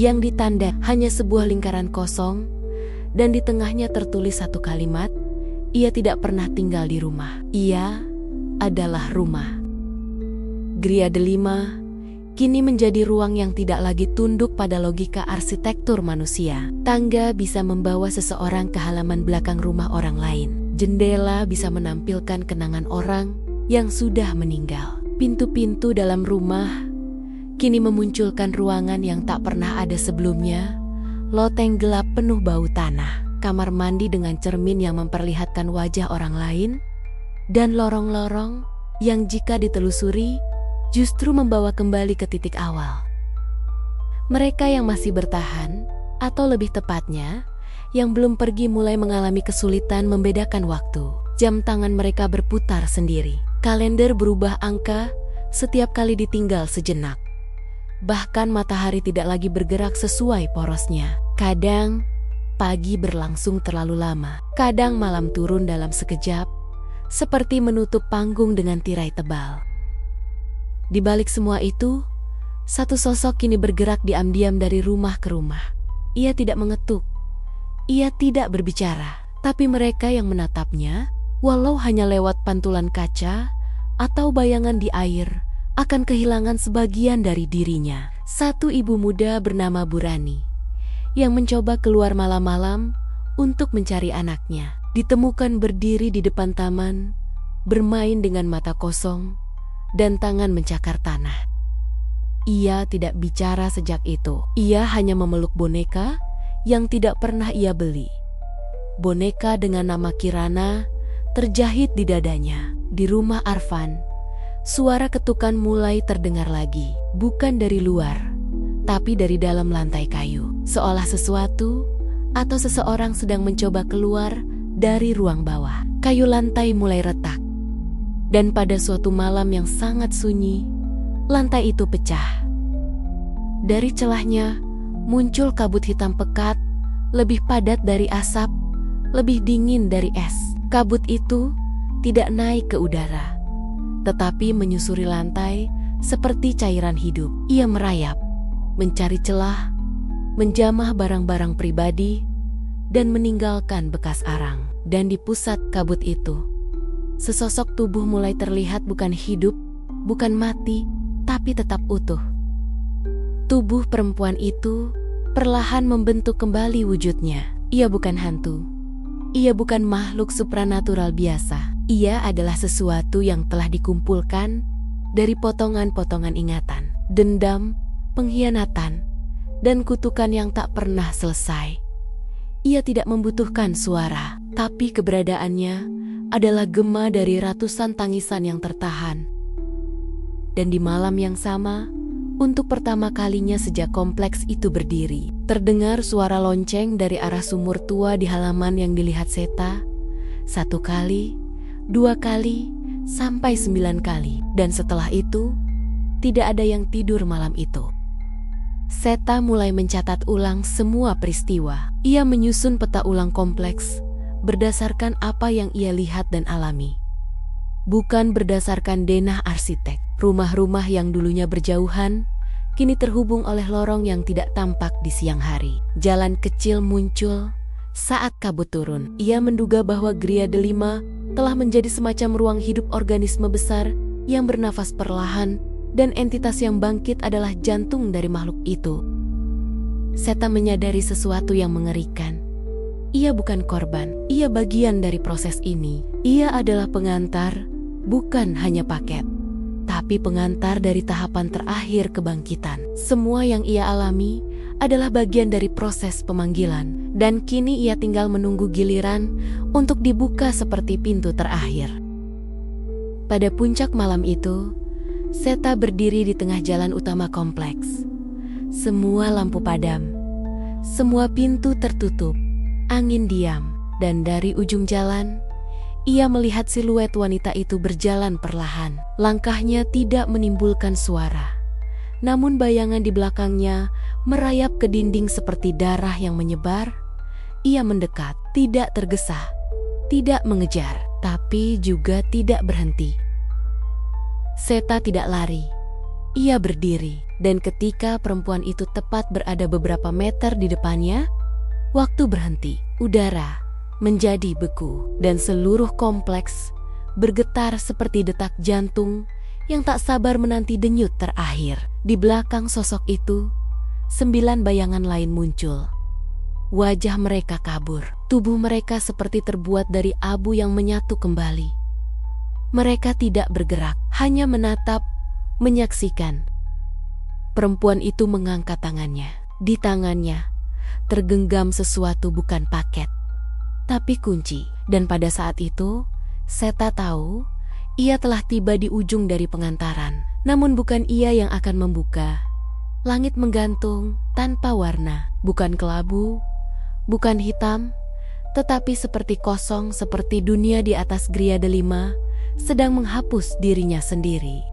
yang ditanda, hanya sebuah lingkaran kosong, dan di tengahnya tertulis satu kalimat, ia tidak pernah tinggal di rumah. Ia adalah rumah. Griade 5 kini menjadi ruang yang tidak lagi tunduk pada logika arsitektur manusia. Tangga bisa membawa seseorang ke halaman belakang rumah orang lain. Jendela bisa menampilkan kenangan orang yang sudah meninggal. Pintu-pintu dalam rumah kini memunculkan ruangan yang tak pernah ada sebelumnya. Loteng gelap penuh bau tanah, kamar mandi dengan cermin yang memperlihatkan wajah orang lain, dan lorong-lorong yang jika ditelusuri justru membawa kembali ke titik awal. Mereka yang masih bertahan, atau lebih tepatnya, yang belum pergi mulai mengalami kesulitan membedakan waktu. Jam tangan mereka berputar sendiri. Kalender berubah angka setiap kali ditinggal sejenak. Bahkan matahari tidak lagi bergerak sesuai porosnya. Kadang, pagi berlangsung terlalu lama. Kadang malam turun dalam sekejap, seperti menutup panggung dengan tirai tebal. Di balik semua itu, satu sosok kini bergerak diam-diam dari rumah ke rumah. Ia tidak mengetuk, ia tidak berbicara, tapi mereka yang menatapnya, walau hanya lewat pantulan kaca atau bayangan di air, akan kehilangan sebagian dari dirinya. Satu ibu muda bernama Burani, yang mencoba keluar malam-malam untuk mencari anaknya, ditemukan berdiri di depan taman, bermain dengan mata kosong, dan tangan mencakar tanah. Ia tidak bicara sejak itu. Ia hanya memeluk boneka yang tidak pernah ia beli. Boneka dengan nama Kirana terjahit di dadanya. Di rumah Arfan, suara ketukan mulai terdengar lagi. Bukan dari luar, tapi dari dalam lantai kayu. Seolah sesuatu atau seseorang sedang mencoba keluar dari ruang bawah. Kayu lantai mulai retak. Dan pada suatu malam yang sangat sunyi, lantai itu pecah. Dari celahnya muncul kabut hitam pekat, lebih padat dari asap, lebih dingin dari es. Kabut itu tidak naik ke udara, tetapi menyusuri lantai seperti cairan hidup. Ia merayap, mencari celah, menjamah barang-barang pribadi, dan meninggalkan bekas arang. Dan di pusat kabut itu, sesosok tubuh mulai terlihat, bukan hidup, bukan mati, tapi tetap utuh. Tubuh perempuan itu perlahan membentuk kembali wujudnya. Ia bukan hantu. Ia bukan makhluk supranatural biasa. Ia adalah sesuatu yang telah dikumpulkan dari potongan-potongan ingatan, dendam, pengkhianatan, dan kutukan yang tak pernah selesai. Ia tidak membutuhkan suara, tapi keberadaannya adalah gema dari ratusan tangisan yang tertahan. Dan di malam yang sama, untuk pertama kalinya sejak kompleks itu berdiri, terdengar suara lonceng dari arah sumur tua di halaman yang dilihat Seta. 1 kali, 2 kali, sampai 9 kali. Dan setelah itu, tidak ada yang tidur malam itu. Seta mulai mencatat ulang semua peristiwa. Ia menyusun peta ulang kompleks berdasarkan apa yang ia lihat dan alami, bukan berdasarkan denah arsitek. Rumah-rumah yang dulunya berjauhan kini terhubung oleh lorong yang tidak tampak di siang hari. Jalan kecil muncul saat kabut turun. Ia menduga bahwa Griade 5 telah menjadi semacam ruang hidup organisme besar yang bernafas perlahan, dan entitas yang bangkit adalah jantung dari makhluk itu. Seta menyadari sesuatu yang mengerikan. Ia bukan korban, ia bagian dari proses ini. Ia adalah pengantar, bukan hanya paket, tapi pengantar dari tahapan terakhir kebangkitan. Semua yang ia alami adalah bagian dari proses pemanggilan, dan kini ia tinggal menunggu giliran untuk dibuka seperti pintu terakhir. Pada puncak malam itu, Seta berdiri di tengah jalan utama kompleks. Semua lampu padam, semua pintu tertutup, angin diam, dan dari ujung jalan, ia melihat siluet wanita itu berjalan perlahan. Langkahnya tidak menimbulkan suara, namun bayangan di belakangnya merayap ke dinding seperti darah yang menyebar. Ia mendekat, tidak tergesa, tidak mengejar, tapi juga tidak berhenti. Seta tidak lari. Ia berdiri, dan ketika perempuan itu tepat berada beberapa meter di depannya, waktu berhenti. Udara menjadi beku, dan seluruh kompleks bergetar seperti detak jantung yang tak sabar menanti denyut terakhir. Di belakang sosok itu, 9 bayangan lain muncul. Wajah mereka kabur, tubuh mereka seperti terbuat dari abu yang menyatu kembali. Mereka tidak bergerak, hanya menatap, menyaksikan. Perempuan itu mengangkat tangannya. Di tangannya tergenggam sesuatu, bukan paket, tapi kunci. Dan pada saat itu, Seta tahu ia telah tiba di ujung dari pengantaran. Namun bukan ia yang akan membuka. Langit menggantung tanpa warna, bukan kelabu, bukan hitam, tetapi seperti kosong, seperti dunia di atas Gria Delima sedang menghapus dirinya sendiri.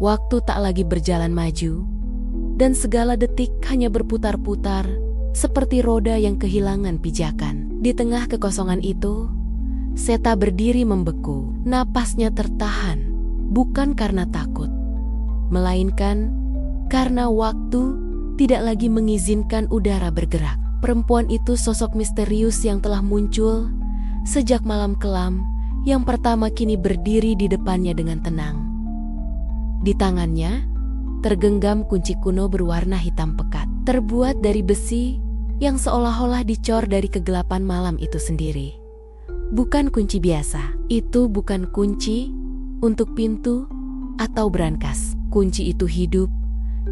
Waktu tak lagi berjalan maju, dan segala detik hanya berputar-putar seperti roda yang kehilangan pijakan. Di tengah kekosongan itu, Seta berdiri membeku. Napasnya tertahan, bukan karena takut, melainkan karena waktu tidak lagi mengizinkan udara bergerak. Perempuan itu sosok misterius yang telah muncul sejak malam kelam yang pertama kini berdiri di depannya dengan tenang. Di tangannya tergenggam kunci kuno berwarna hitam pekat, terbuat dari besi yang seolah-olah dicor dari kegelapan malam itu sendiri. Bukan kunci biasa, itu bukan kunci untuk pintu atau brankas. Kunci itu hidup,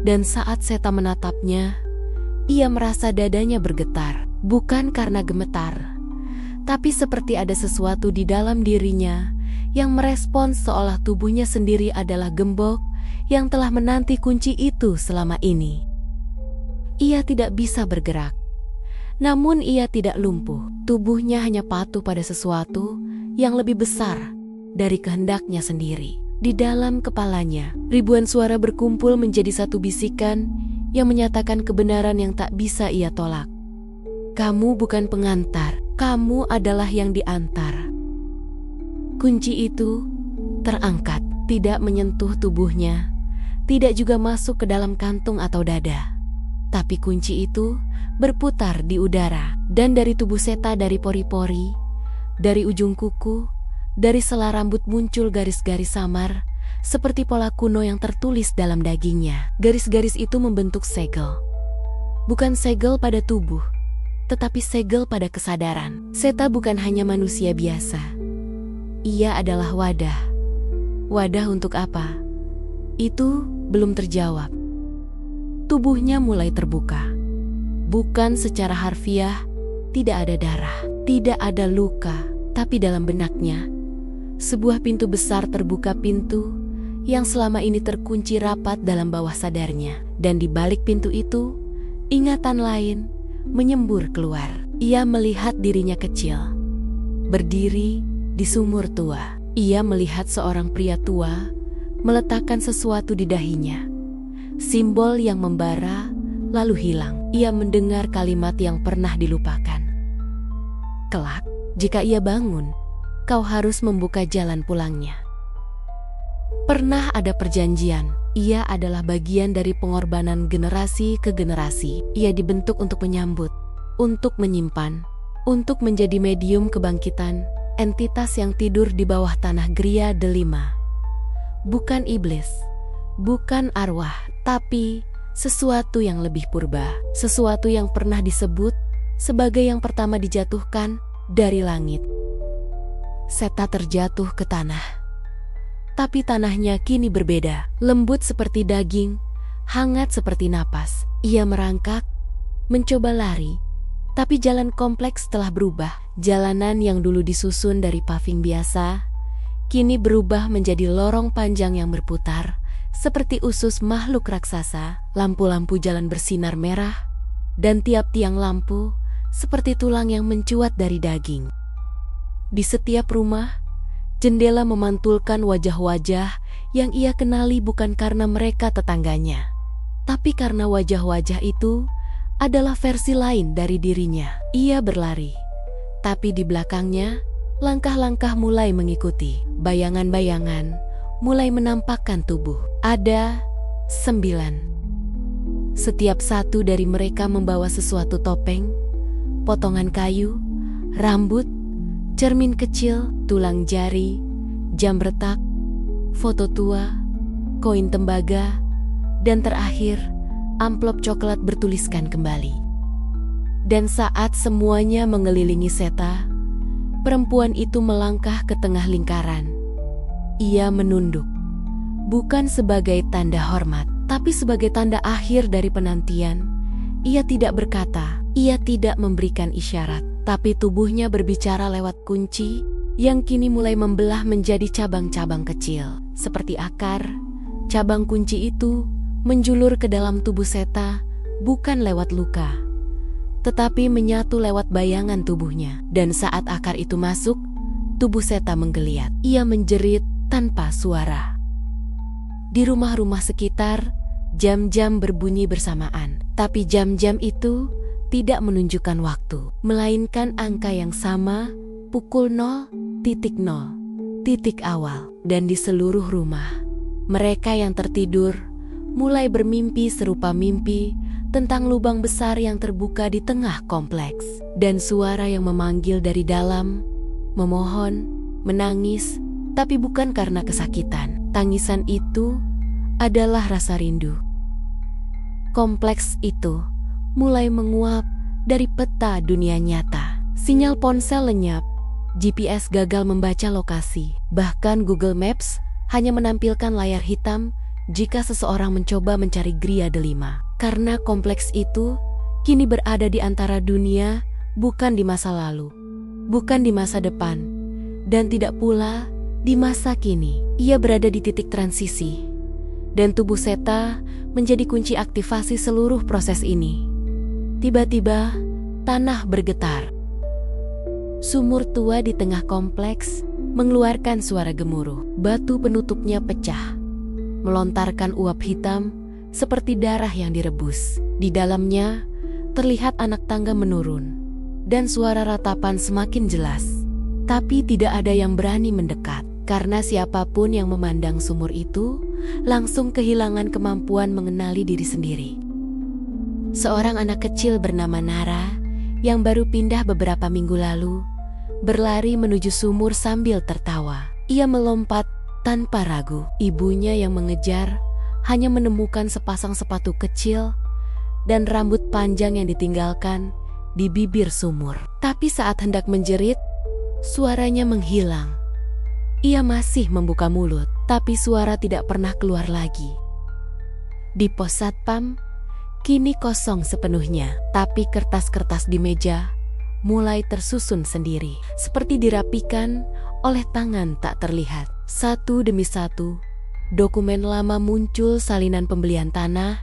dan saat Seta menatapnya, ia merasa dadanya bergetar, bukan karena gemetar, tapi seperti ada sesuatu di dalam dirinya yang merespons seolah tubuhnya sendiri adalah gembok yang telah menanti kunci itu selama ini. Ia tidak bisa bergerak, namun ia tidak lumpuh. Tubuhnya hanya patuh pada sesuatu yang lebih besar dari kehendaknya sendiri. Di dalam kepalanya, ribuan suara berkumpul menjadi satu bisikan yang menyatakan kebenaran yang tak bisa ia tolak. Kamu bukan pengantar, kamu adalah yang diantar. Kunci itu terangkat, tidak menyentuh tubuhnya, tidak juga masuk ke dalam kantung atau dada. Tapi kunci itu berputar di udara, dan dari tubuh Seta, dari pori-pori, dari ujung kuku, dari sela rambut muncul garis-garis samar, seperti pola kuno yang tertulis dalam dagingnya. Garis-garis itu membentuk segel. Bukan segel pada tubuh, tetapi segel pada kesadaran. Seta bukan hanya manusia biasa. Ia adalah wadah. Wadah untuk apa? Itu belum terjawab. Tubuhnya mulai terbuka. Bukan secara harfiah, tidak ada darah, tidak ada luka, tapi dalam benaknya, sebuah pintu besar terbuka, pintu yang selama ini terkunci rapat dalam bawah sadarnya. Dan di balik pintu itu, ingatan lain menyembur keluar. Ia melihat dirinya kecil, berdiri di sumur tua. Ia melihat seorang pria tua meletakkan sesuatu di dahinya, simbol yang membara lalu hilang. Ia mendengar kalimat yang pernah dilupakan. Kelak, jika ia bangun, kau harus membuka jalan pulangnya. Pernah ada perjanjian. Ia adalah bagian dari pengorbanan generasi ke generasi. Ia dibentuk untuk menyambut, untuk menyimpan, untuk menjadi medium kebangkitan entitas yang tidur di bawah tanah Gria Delima. Bukan iblis, bukan arwah, tapi sesuatu yang lebih purba, sesuatu yang pernah disebut sebagai yang pertama dijatuhkan dari langit. Seta terjatuh ke tanah, tapi tanahnya kini berbeda, lembut seperti daging, hangat seperti napas. Ia merangkak, mencoba lari, tapi jalan kompleks telah berubah. Jalanan yang dulu disusun dari paving biasa, kini berubah menjadi lorong panjang yang berputar, seperti usus makhluk raksasa. Lampu-lampu jalan bersinar merah, dan tiap tiang lampu seperti tulang yang mencuat dari daging. Di setiap rumah, jendela memantulkan wajah-wajah yang ia kenali bukan karena mereka tetangganya, tapi karena wajah-wajah itu adalah versi lain dari dirinya. Ia berlari, tapi di belakangnya, langkah-langkah mulai mengikuti. Bayangan-bayangan mulai menampakkan tubuh. Ada 9. Setiap satu dari mereka membawa sesuatu: topeng, potongan kayu, rambut, cermin kecil, tulang jari, jam retak, foto tua, koin tembaga, dan terakhir, amplop coklat bertuliskan kembali. Dan saat semuanya mengelilingi Seta, perempuan itu melangkah ke tengah lingkaran. Ia menunduk, bukan sebagai tanda hormat, tapi sebagai tanda akhir dari penantian. Ia tidak berkata, ia tidak memberikan isyarat, tapi tubuhnya berbicara lewat kunci yang kini mulai membelah menjadi cabang-cabang kecil. Seperti akar, cabang kunci itu menjulur ke dalam tubuh Seta, bukan lewat luka, tetapi menyatu lewat bayangan tubuhnya. Dan saat akar itu masuk, tubuh Seta menggeliat. Ia menjerit tanpa suara. Di rumah-rumah sekitar, jam-jam berbunyi bersamaan. Tapi jam-jam itu tidak menunjukkan waktu, melainkan angka yang sama, pukul 0.0, titik awal. Dan di seluruh rumah, mereka yang tertidur mulai bermimpi serupa mimpi tentang lubang besar yang terbuka di tengah kompleks. Dan suara yang memanggil dari dalam, memohon, menangis, tapi bukan karena kesakitan. Tangisan itu adalah rasa rindu. Kompleks itu mulai menguap dari peta dunia nyata. Sinyal ponsel lenyap, GPS gagal membaca lokasi. Bahkan Google Maps hanya menampilkan layar hitam jika seseorang mencoba mencari Gria Delima. Karena kompleks itu kini berada di antara dunia, bukan di masa lalu, bukan di masa depan, dan tidak pula di masa kini. Ia berada di titik transisi, dan tubuh Seta menjadi kunci aktivasi seluruh proses ini. Tiba-tiba, tanah bergetar. Sumur tua di tengah kompleks mengeluarkan suara gemuruh. Batu penutupnya pecah, melontarkan uap hitam seperti darah yang direbus. Di dalamnya, terlihat anak tangga menurun, dan suara ratapan semakin jelas. Tapi tidak ada yang berani mendekat, karena siapapun yang memandang sumur itu langsung kehilangan kemampuan mengenali diri sendiri. Seorang anak kecil bernama Nara yang baru pindah beberapa minggu lalu berlari menuju sumur sambil tertawa. Ia melompat tanpa ragu. Ibunya yang mengejar hanya menemukan sepasang sepatu kecil dan rambut panjang yang ditinggalkan di bibir sumur. Tapi saat hendak menjerit, suaranya menghilang. Ia masih membuka mulut, tapi suara tidak pernah keluar lagi. Di pos satpam, kini kosong sepenuhnya, tapi kertas-kertas di meja mulai tersusun sendiri, seperti dirapikan oleh tangan tak terlihat. Satu demi satu, dokumen lama muncul: salinan pembelian tanah,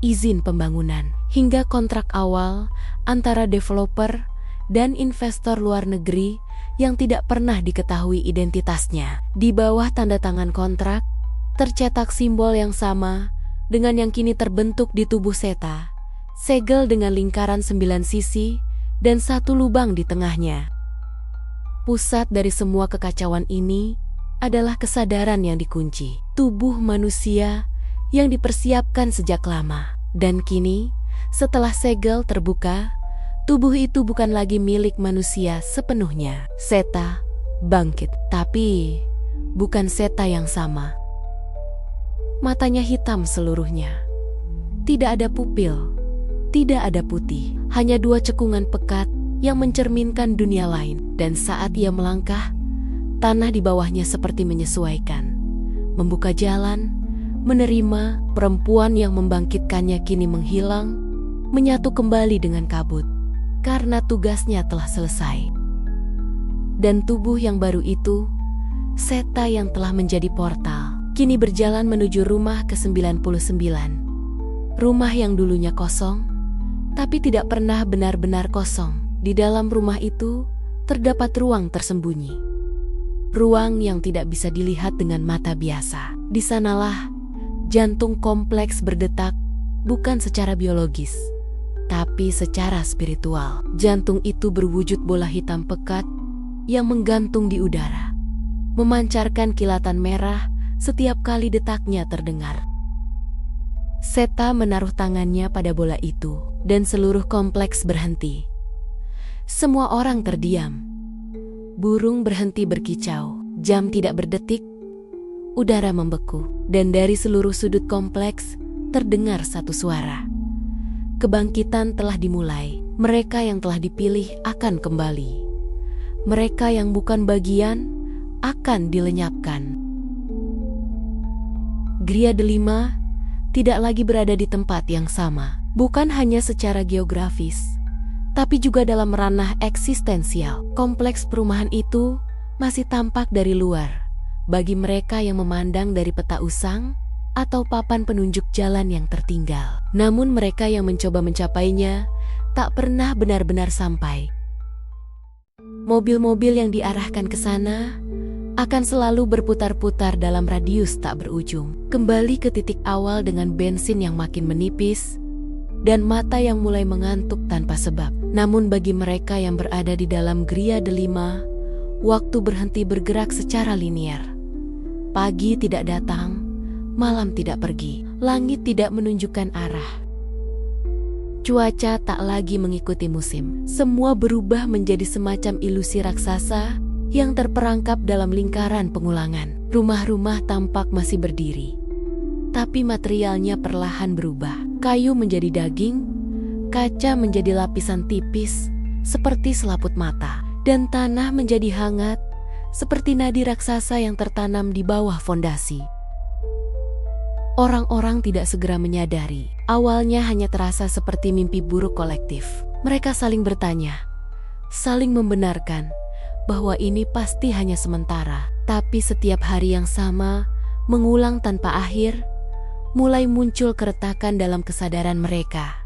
izin pembangunan, hingga kontrak awal antara developer dan investor luar negeri yang tidak pernah diketahui identitasnya. Di bawah tanda tangan kontrak, tercetak simbol yang sama dengan yang kini terbentuk di tubuh Seta, segel dengan lingkaran 9 sisi dan satu lubang di tengahnya. Pusat dari semua kekacauan ini adalah kesadaran yang dikunci, tubuh manusia yang dipersiapkan sejak lama. Dan kini, setelah segel terbuka, tubuh itu bukan lagi milik manusia sepenuhnya. Seta bangkit, tapi bukan Seta yang sama. Matanya hitam seluruhnya. Tidak ada pupil, tidak ada putih, hanya 2 cekungan pekat yang mencerminkan dunia lain. Dan saat ia melangkah, tanah di bawahnya seperti menyesuaikan, membuka jalan, menerima perempuan yang membangkitkannya kini menghilang, menyatu kembali dengan kabut, karena tugasnya telah selesai. Dan tubuh yang baru itu, Seta yang telah menjadi portal, kini berjalan menuju rumah ke-99. Rumah yang dulunya kosong, tapi tidak pernah benar-benar kosong. Di dalam rumah itu, terdapat ruang tersembunyi. Ruang yang tidak bisa dilihat dengan mata biasa. Di sanalah, jantung kompleks berdetak, bukan secara biologis, tapi secara spiritual. Jantung itu berwujud bola hitam pekat yang menggantung di udara, memancarkan kilatan merah setiap kali detaknya terdengar. Seta menaruh tangannya pada bola itu, dan seluruh kompleks berhenti. Semua orang terdiam. Burung berhenti berkicau, jam tidak berdetik, udara membeku, dan dari seluruh sudut kompleks terdengar satu suara. Kebangkitan telah dimulai. Mereka yang telah dipilih akan kembali. Mereka yang bukan bagian akan dilenyapkan. Gria Delima tidak lagi berada di tempat yang sama, bukan hanya secara geografis, tapi juga dalam ranah eksistensial. Kompleks perumahan itu masih tampak dari luar bagi mereka yang memandang dari peta usang atau papan penunjuk jalan yang tertinggal. Namun mereka yang mencoba mencapainya tak pernah benar-benar sampai. Mobil-mobil yang diarahkan ke sana akan selalu berputar-putar dalam radius tak berujung, kembali ke titik awal dengan bensin yang makin menipis dan mata yang mulai mengantuk tanpa sebab. Namun bagi mereka yang berada di dalam Gria Delima, waktu berhenti bergerak secara linier. Pagi tidak datang, malam tidak pergi, langit tidak menunjukkan arah. Cuaca tak lagi mengikuti musim. Semua berubah menjadi semacam ilusi raksasa yang terperangkap dalam lingkaran pengulangan. Rumah-rumah tampak masih berdiri, tapi materialnya perlahan berubah. Kayu menjadi daging, kaca menjadi lapisan tipis seperti selaput mata, dan tanah menjadi hangat seperti nadi raksasa yang tertanam di bawah fondasi. Orang-orang tidak segera menyadari. Awalnya hanya terasa seperti mimpi buruk kolektif. Mereka saling bertanya, saling membenarkan bahwa ini pasti hanya sementara. Tapi setiap hari yang sama, mengulang tanpa akhir, mulai muncul keretakan dalam kesadaran mereka.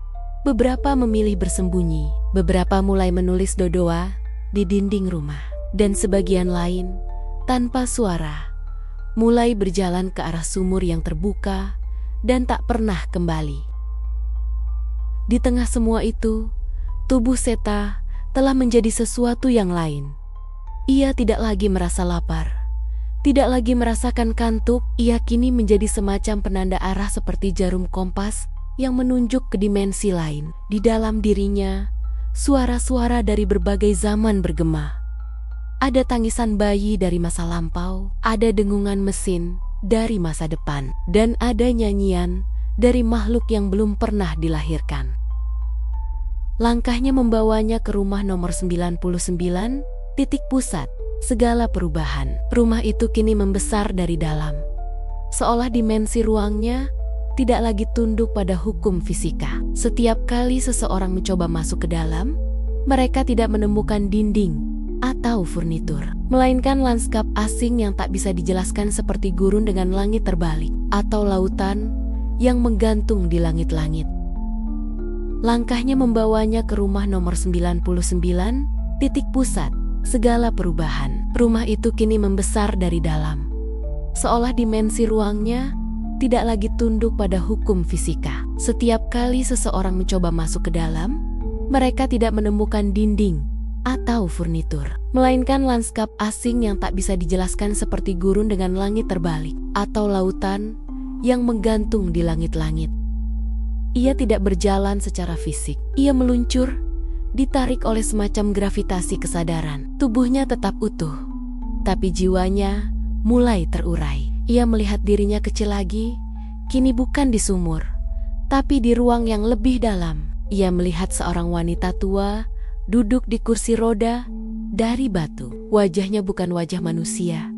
Beberapa memilih bersembunyi, beberapa mulai menulis dodoa di dinding rumah, dan sebagian lain, tanpa suara, mulai berjalan ke arah sumur yang terbuka dan tak pernah kembali. Di tengah semua itu, tubuh Seta telah menjadi sesuatu yang lain. Ia tidak lagi merasa lapar, tidak lagi merasakan kantuk. Ia kini menjadi semacam penanda arah seperti jarum kompas yang menunjuk ke dimensi lain. Di dalam dirinya, suara-suara dari berbagai zaman bergema. Ada tangisan bayi dari masa lampau, ada dengungan mesin dari masa depan, dan ada nyanyian dari makhluk yang belum pernah dilahirkan. Langkahnya membawanya ke rumah nomor 99, titik pusat segala perubahan. Rumah itu kini membesar dari dalam, seolah dimensi ruangnya tidak lagi tunduk pada hukum fisika. Setiap kali seseorang mencoba masuk ke dalam, mereka tidak menemukan dinding atau furnitur, melainkan lanskap asing yang tak bisa dijelaskan seperti gurun dengan langit terbalik, atau lautan yang menggantung di langit-langit. Langkahnya membawanya ke rumah nomor 99, titik pusat segala perubahan. Rumah itu kini membesar dari dalam, seolah dimensi ruangnya tidak lagi tunduk pada hukum fisika. Setiap kali seseorang mencoba masuk ke dalam, mereka tidak menemukan dinding atau furnitur, melainkan lanskap asing yang tak bisa dijelaskan seperti gurun dengan langit terbalik, atau lautan yang menggantung di langit-langit. Ia tidak berjalan secara fisik. Ia meluncur, ditarik oleh semacam gravitasi kesadaran. Tubuhnya tetap utuh, tapi jiwanya mulai terurai. Ia melihat dirinya kecil lagi, kini bukan di sumur, tapi di ruang yang lebih dalam. Ia melihat seorang wanita tua duduk di kursi roda dari batu. Wajahnya bukan wajah manusia,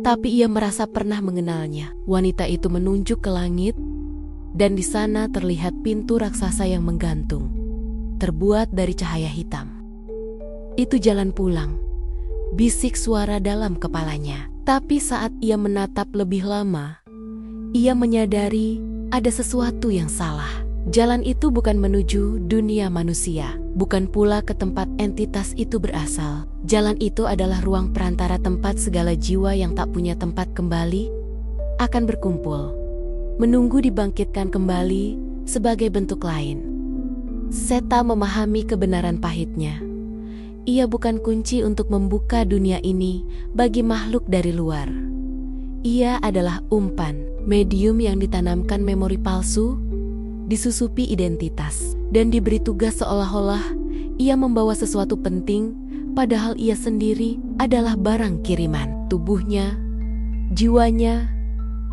tapi ia merasa pernah mengenalnya. Wanita itu menunjuk ke langit, dan di sana terlihat pintu raksasa yang menggantung, terbuat dari cahaya hitam. Itu jalan pulang, bisik suara dalam kepalanya. Tapi saat ia menatap lebih lama, ia menyadari ada sesuatu yang salah. Jalan itu bukan menuju dunia manusia, bukan pula ke tempat entitas itu berasal. Jalan itu adalah ruang perantara tempat segala jiwa yang tak punya tempat kembali akan berkumpul, menunggu dibangkitkan kembali sebagai bentuk lain. Seta memahami kebenaran pahitnya. Ia bukan kunci untuk membuka dunia ini bagi makhluk dari luar. Ia adalah umpan, medium yang ditanamkan memori palsu, disusupi identitas, dan diberi tugas seolah-olah ia membawa sesuatu penting, padahal ia sendiri adalah barang kiriman. Tubuhnya, jiwanya,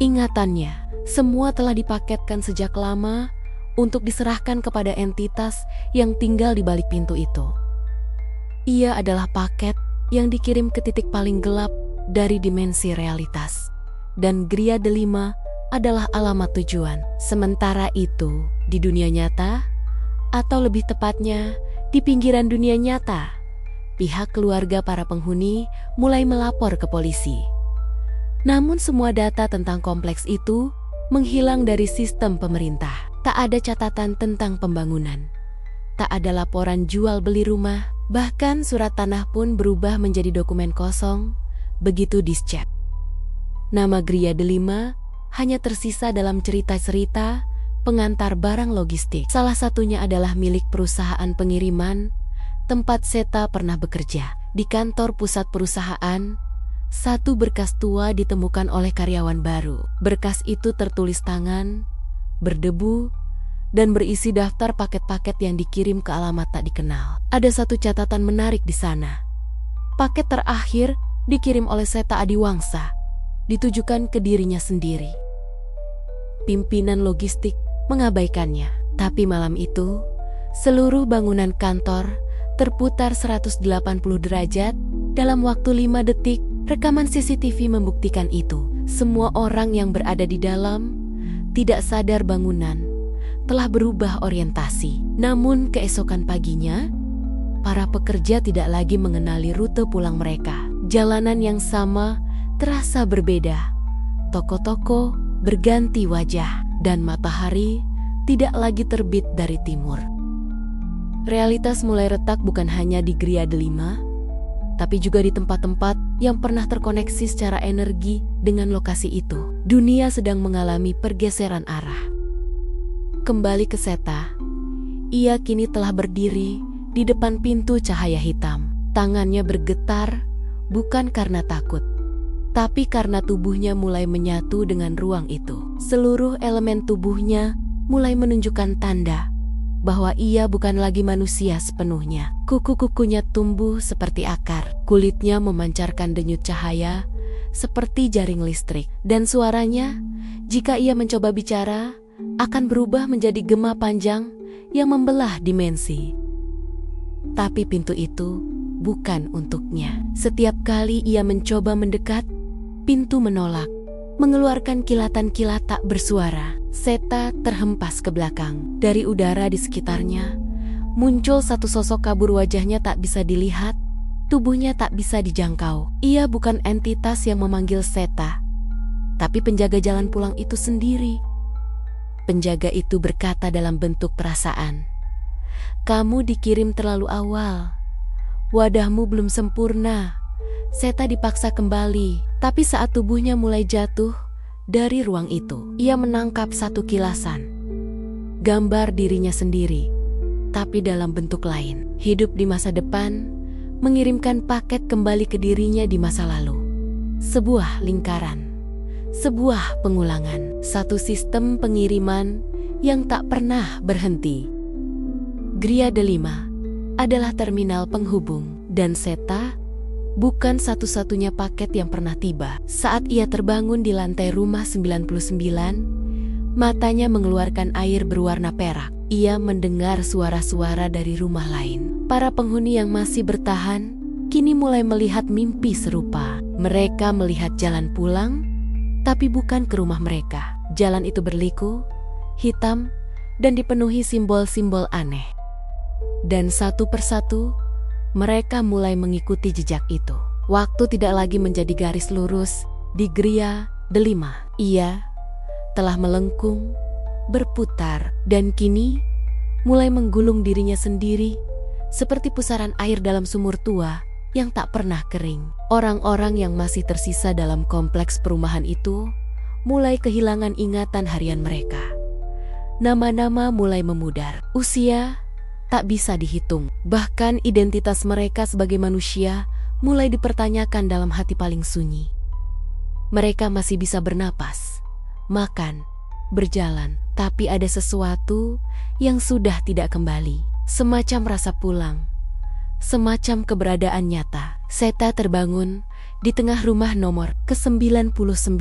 ingatannya, semua telah dipaketkan sejak lama untuk diserahkan kepada entitas yang tinggal di balik pintu itu. Ia adalah paket yang dikirim ke titik paling gelap dari dimensi realitas. Dan Gria Delima adalah alamat tujuan. Sementara itu, di dunia nyata, atau lebih tepatnya, di pinggiran dunia nyata, pihak keluarga para penghuni mulai melapor ke polisi. Namun semua data tentang kompleks itu menghilang dari sistem pemerintah. Tak ada catatan tentang pembangunan. Tak ada laporan jual beli rumah. Bahkan surat tanah pun berubah menjadi dokumen kosong, begitu discep. Nama Gria Delima hanya tersisa dalam cerita-cerita pengantar barang logistik. Salah satunya adalah milik perusahaan pengiriman, tempat Seta pernah bekerja. Di kantor pusat perusahaan, satu berkas tua ditemukan oleh karyawan baru. Berkas itu tertulis tangan, berdebu, dan berisi daftar paket-paket yang dikirim ke alamat tak dikenal. Ada satu catatan menarik di sana. Paket terakhir dikirim oleh Seta Adiwangsa, ditujukan ke dirinya sendiri. Pimpinan logistik mengabaikannya. Tapi malam itu, seluruh bangunan kantor terputar 180 derajat. Dalam waktu 5 detik, rekaman CCTV membuktikan itu. Semua orang yang berada di dalam tidak sadar bangunan telah berubah orientasi. Namun keesokan paginya, para pekerja tidak lagi mengenali rute pulang mereka. Jalanan yang sama terasa berbeda. Toko-toko berganti wajah, dan matahari tidak lagi terbit dari timur. Realitas mulai retak bukan hanya di Gria Delima, tapi juga di tempat-tempat yang pernah terkoneksi secara energi dengan lokasi itu. Dunia sedang mengalami pergeseran arah. Kembali ke Seta, ia kini telah berdiri di depan pintu cahaya hitam. Tangannya bergetar bukan karena takut, tapi karena tubuhnya mulai menyatu dengan ruang itu. Seluruh elemen tubuhnya mulai menunjukkan tanda bahwa ia bukan lagi manusia sepenuhnya. Kuku-kukunya tumbuh seperti akar, kulitnya memancarkan denyut cahaya seperti jaring listrik, dan suaranya, jika ia mencoba bicara, akan berubah menjadi gema panjang yang membelah dimensi. Tapi pintu itu bukan untuknya. Setiap kali ia mencoba mendekat, pintu menolak, mengeluarkan kilatan-kilat tak bersuara. Seta terhempas ke belakang. Dari udara di sekitarnya, muncul satu sosok kabur. Wajahnya tak bisa dilihat, tubuhnya tak bisa dijangkau. Ia bukan entitas yang memanggil Seta, tapi penjaga jalan pulang itu sendiri. Penjaga itu berkata dalam bentuk perasaan, "Kamu dikirim terlalu awal. Wadahmu belum sempurna." Seta dipaksa kembali, tapi saat tubuhnya mulai jatuh dari ruang itu, ia menangkap satu kilasan. Gambar dirinya sendiri, tapi dalam bentuk lain. Hidup di masa depan, mengirimkan paket kembali ke dirinya di masa lalu. Sebuah lingkaran. Sebuah pengulangan, satu sistem pengiriman yang tak pernah berhenti. Gria Delima adalah terminal penghubung, dan Seta bukan satu-satunya paket yang pernah tiba. Saat ia terbangun di lantai rumah 99, matanya mengeluarkan air berwarna perak. Ia mendengar suara-suara dari rumah lain. Para penghuni yang masih bertahan kini mulai melihat mimpi serupa. Mereka melihat jalan pulang, tapi bukan ke rumah mereka. Jalan itu berliku, hitam, dan dipenuhi simbol-simbol aneh. Dan satu persatu, mereka mulai mengikuti jejak itu. Waktu tidak lagi menjadi garis lurus di Gria Delima. Ia telah melengkung, berputar, dan kini mulai menggulung dirinya sendiri seperti pusaran air dalam sumur tua yang tak pernah kering. Orang-orang yang masih tersisa dalam kompleks perumahan itu mulai kehilangan ingatan harian mereka. Nama-nama mulai memudar. Usia tak bisa dihitung. Bahkan identitas mereka sebagai manusia mulai dipertanyakan dalam hati paling sunyi. Mereka masih bisa bernapas, makan, berjalan, tapi ada sesuatu yang sudah tidak kembali. Semacam rasa pulang, semacam keberadaan nyata. Seta terbangun di tengah rumah nomor ke-99.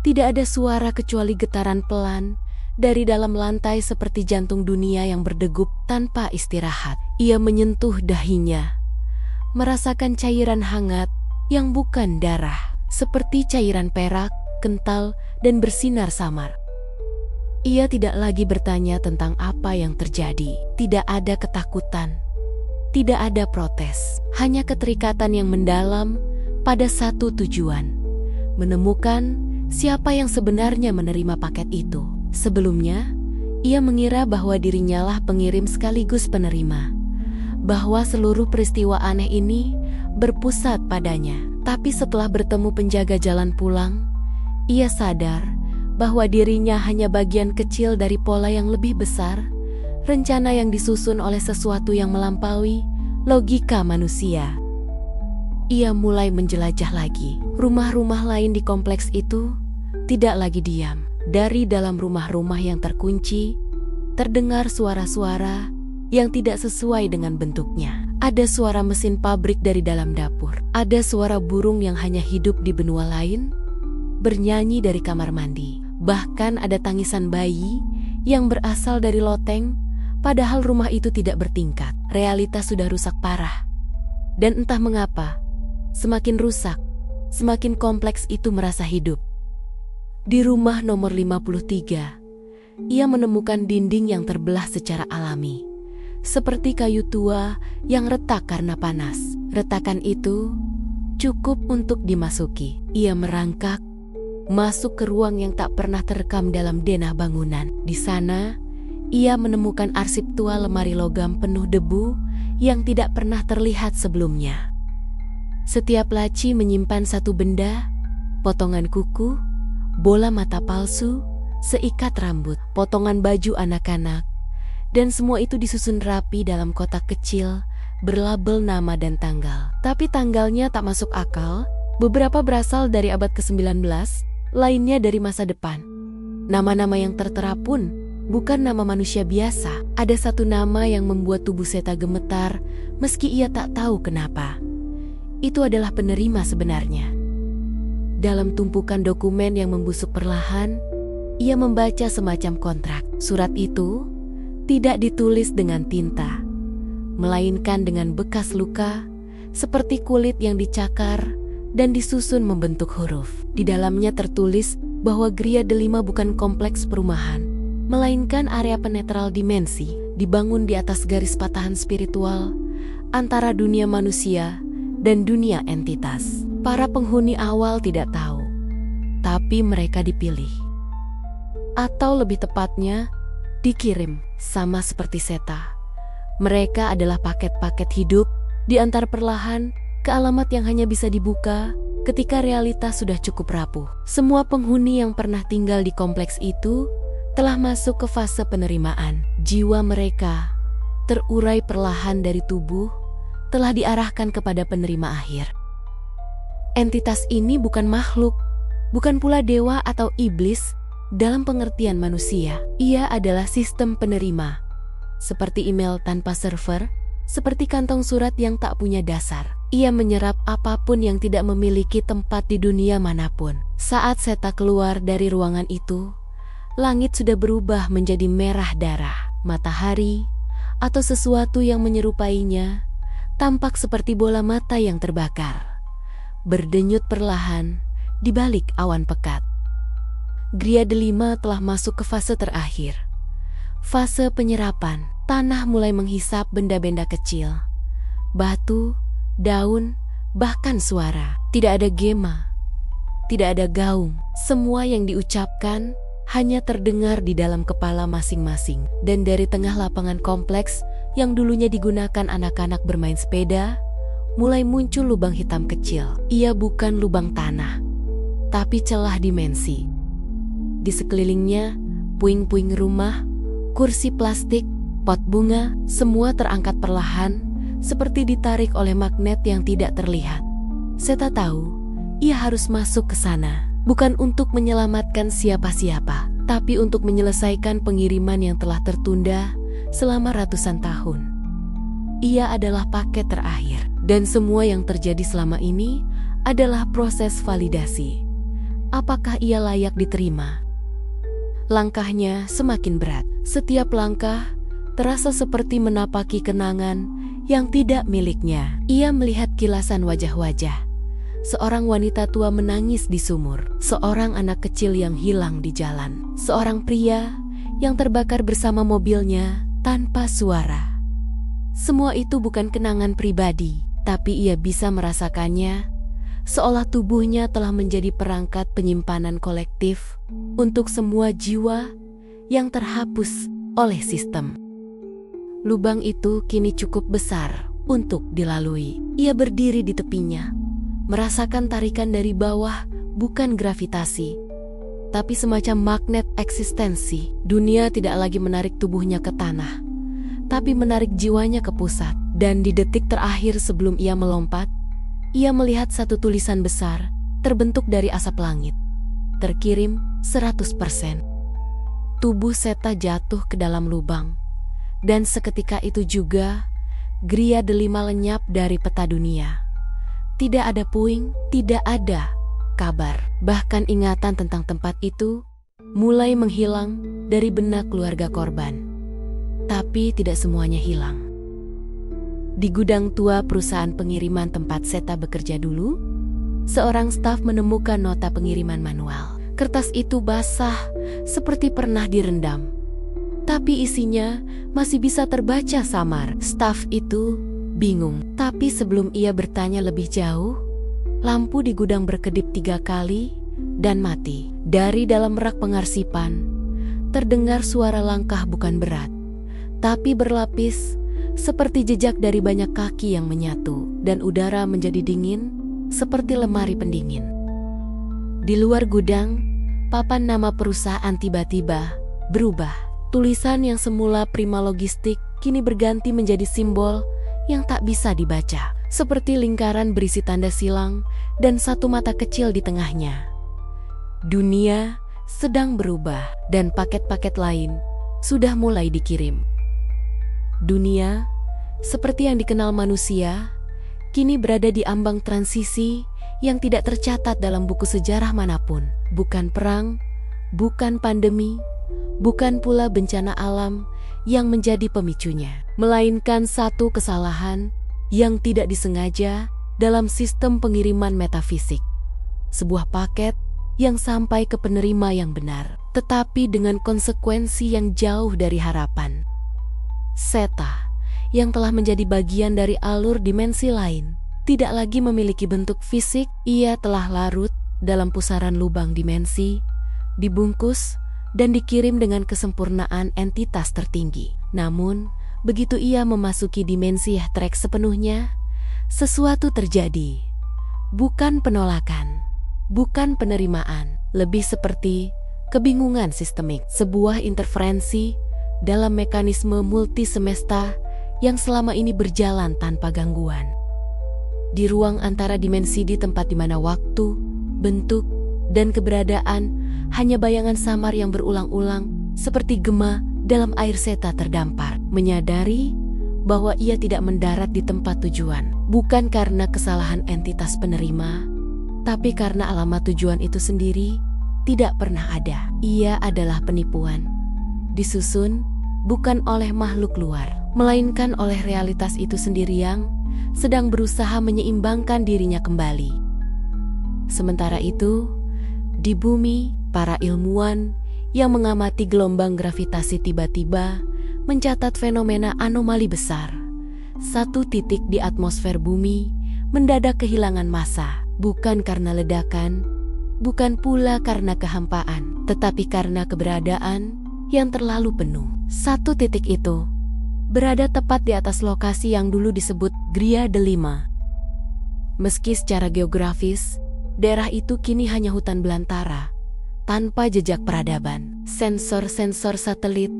Tidak ada suara kecuali getaran pelan dari dalam lantai seperti jantung dunia yang berdegup tanpa istirahat. Ia menyentuh dahinya, merasakan cairan hangat yang bukan darah, seperti cairan perak, kental, dan bersinar samar. Ia tidak lagi bertanya tentang apa yang terjadi. Tidak ada ketakutan, tidak ada protes, hanya keterikatan yang mendalam pada satu tujuan: menemukan siapa yang sebenarnya menerima paket itu. Sebelumnya, ia mengira bahwa dirinya lah pengirim sekaligus penerima, bahwa seluruh peristiwa aneh ini berpusat padanya. Tapi setelah bertemu penjaga jalan pulang, ia sadar bahwa dirinya hanya bagian kecil dari pola yang lebih besar, rencana yang disusun oleh sesuatu yang melampaui logika manusia. Ia mulai menjelajah lagi. Rumah-rumah lain di kompleks itu tidak lagi diam. Dari dalam rumah-rumah yang terkunci, terdengar suara-suara yang tidak sesuai dengan bentuknya. Ada suara mesin pabrik dari dalam dapur. Ada suara burung yang hanya hidup di benua lain, bernyanyi dari kamar mandi. Bahkan ada tangisan bayi yang berasal dari loteng, padahal rumah itu tidak bertingkat. Realitas sudah rusak parah. Dan entah mengapa, semakin rusak, semakin kompleks itu merasa hidup. Di rumah nomor 53, ia menemukan dinding yang terbelah secara alami, seperti kayu tua yang retak karena panas. Retakan itu cukup untuk dimasuki. Ia merangkak masuk ke ruang yang tak pernah terekam dalam denah bangunan. Di sana, ia menemukan arsip tua lemari logam penuh debu yang tidak pernah terlihat sebelumnya. Setiap laci menyimpan satu benda: potongan kuku, bola mata palsu, seikat rambut, potongan baju anak-anak, dan semua itu disusun rapi dalam kotak kecil berlabel nama dan tanggal. Tapi tanggalnya tak masuk akal. Beberapa berasal dari abad ke-19, lainnya dari masa depan. Nama-nama yang tertera pun bukan nama manusia biasa. Ada satu nama yang membuat tubuh Seta gemetar meski ia tak tahu kenapa. Itu adalah penerima sebenarnya. Dalam tumpukan dokumen yang membusuk perlahan, ia membaca semacam kontrak. Surat itu tidak ditulis dengan tinta, melainkan dengan bekas luka, seperti kulit yang dicakar dan disusun membentuk huruf. Di dalamnya tertulis bahwa Gria Delima bukan kompleks perumahan, melainkan area penetral dimensi, dibangun di atas garis patahan spiritual antara dunia manusia dan dunia entitas. Para penghuni awal tidak tahu, tapi mereka dipilih. Atau lebih tepatnya, dikirim, sama seperti Seta. Mereka adalah paket-paket hidup diantar perlahan ke alamat yang hanya bisa dibuka ketika realitas sudah cukup rapuh. Semua penghuni yang pernah tinggal di kompleks itu telah masuk ke fase penerimaan. Jiwa mereka terurai perlahan dari tubuh, telah diarahkan kepada penerima akhir. Entitas ini bukan makhluk, bukan pula dewa atau iblis dalam pengertian manusia. Ia adalah sistem penerima, seperti email tanpa server, seperti kantong surat yang tak punya dasar. Ia menyerap apapun yang tidak memiliki tempat di dunia manapun. Saat Seta keluar dari ruangan itu, langit sudah berubah menjadi merah darah. Matahari atau sesuatu yang menyerupainya tampak seperti bola mata yang terbakar. berdenyut perlahan di balik awan pekat. Gria Delima telah masuk ke fase terakhir. Fase penyerapan. Tanah mulai menghisap benda-benda kecil. Batu, daun, bahkan suara. Tidak ada gema, tidak ada gaung. Semua yang diucapkan hanya terdengar di dalam kepala masing-masing. Dan dari tengah lapangan kompleks yang dulunya digunakan anak-anak bermain sepeda, mulai muncul lubang hitam kecil. Ia bukan lubang tanah, tapi celah dimensi. Di sekelilingnya, puing-puing rumah, kursi plastik, pot bunga, semua terangkat perlahan, seperti ditarik oleh magnet yang tidak terlihat. Seta tahu, ia harus masuk ke sana, bukan untuk menyelamatkan siapa-siapa, tapi untuk menyelesaikan pengiriman yang telah tertunda selama ratusan tahun. Ia adalah paket terakhir, dan semua yang terjadi selama ini adalah proses validasi. Apakah ia layak diterima? Langkahnya semakin berat. Setiap langkah terasa seperti menapaki kenangan yang tidak miliknya. Ia melihat kilasan wajah-wajah. Seorang wanita tua menangis di sumur. Seorang anak kecil yang hilang di jalan. Seorang pria yang terbakar bersama mobilnya tanpa suara. Semua itu bukan kenangan pribadi, tapi ia bisa merasakannya, seolah tubuhnya telah menjadi perangkat penyimpanan kolektif untuk semua jiwa yang terhapus oleh sistem. Lubang itu kini cukup besar untuk dilalui. Ia berdiri di tepinya, merasakan tarikan dari bawah, bukan gravitasi, tapi semacam magnet eksistensi. Dunia tidak lagi menarik tubuhnya ke tanah, tapi menarik jiwanya ke pusat. Dan di detik terakhir sebelum ia melompat, ia melihat satu tulisan besar terbentuk dari asap langit. Terkirim 100%. Tubuh Seta jatuh ke dalam lubang. Dan seketika itu juga, Gria Delima lenyap dari peta dunia. Tidak ada puing, tidak ada kabar. Bahkan ingatan tentang tempat itu mulai menghilang dari benak keluarga korban. Tapi tidak semuanya hilang. Di gudang tua perusahaan pengiriman tempat Seta bekerja dulu, seorang staf menemukan nota pengiriman manual. Kertas itu basah, seperti pernah direndam. Tapi isinya masih bisa terbaca samar. Staf itu bingung. Tapi sebelum ia bertanya lebih jauh, lampu di gudang berkedip 3 kali dan mati. Dari dalam rak pengarsipan, terdengar suara langkah bukan berat, tapi berlapis, seperti jejak dari banyak kaki yang menyatu. Dan udara menjadi dingin, seperti lemari pendingin. Di luar gudang, papan nama perusahaan tiba-tiba berubah. Tulisan yang semula Prima Logistik kini berganti menjadi simbol yang tak bisa dibaca. Seperti lingkaran berisi tanda silang dan satu mata kecil di tengahnya. Dunia sedang berubah dan paket-paket lain sudah mulai dikirim. Dunia, seperti yang dikenal manusia, kini berada di ambang transisi yang tidak tercatat dalam buku sejarah manapun. Bukan perang, bukan pandemi, bukan pula bencana alam yang menjadi pemicunya, melainkan satu kesalahan yang tidak disengaja dalam sistem pengiriman metafisik. Sebuah paket yang sampai ke penerima yang benar, tetapi dengan konsekuensi yang jauh dari harapan. Seta, yang telah menjadi bagian dari alur dimensi lain, tidak lagi memiliki bentuk fisik. Ia telah larut dalam pusaran lubang dimensi, dibungkus dan dikirim dengan kesempurnaan entitas tertinggi. Namun, begitu ia memasuki dimensi Yahtrek sepenuhnya, sesuatu terjadi. Bukan penolakan, bukan penerimaan, lebih seperti kebingungan sistemik, sebuah interferensi dalam mekanisme multisemesta yang selama ini berjalan tanpa gangguan. Di ruang antara dimensi, di tempat di mana waktu, bentuk, dan keberadaan hanya bayangan samar yang berulang-ulang, seperti gema dalam air. Seta terdampar, menyadari bahwa ia tidak mendarat di tempat tujuan, bukan karena kesalahan entitas penerima, tapi karena alamat tujuan itu sendiri tidak pernah ada. Ia adalah penipuan, disusun bukan oleh makhluk luar, melainkan oleh realitas itu sendiri yang sedang berusaha menyeimbangkan dirinya kembali. Sementara itu, di bumi, para ilmuwan yang mengamati gelombang gravitasi tiba-tiba mencatat fenomena anomali besar. Satu titik di atmosfer bumi mendadak kehilangan massa, bukan karena ledakan, bukan pula karena kehampaan, tetapi karena keberadaan yang terlalu penuh. Satu titik itu berada tepat di atas lokasi yang dulu disebut Gria Delima. Meski secara geografis, daerah itu kini hanya hutan belantara, tanpa jejak peradaban. Sensor-sensor satelit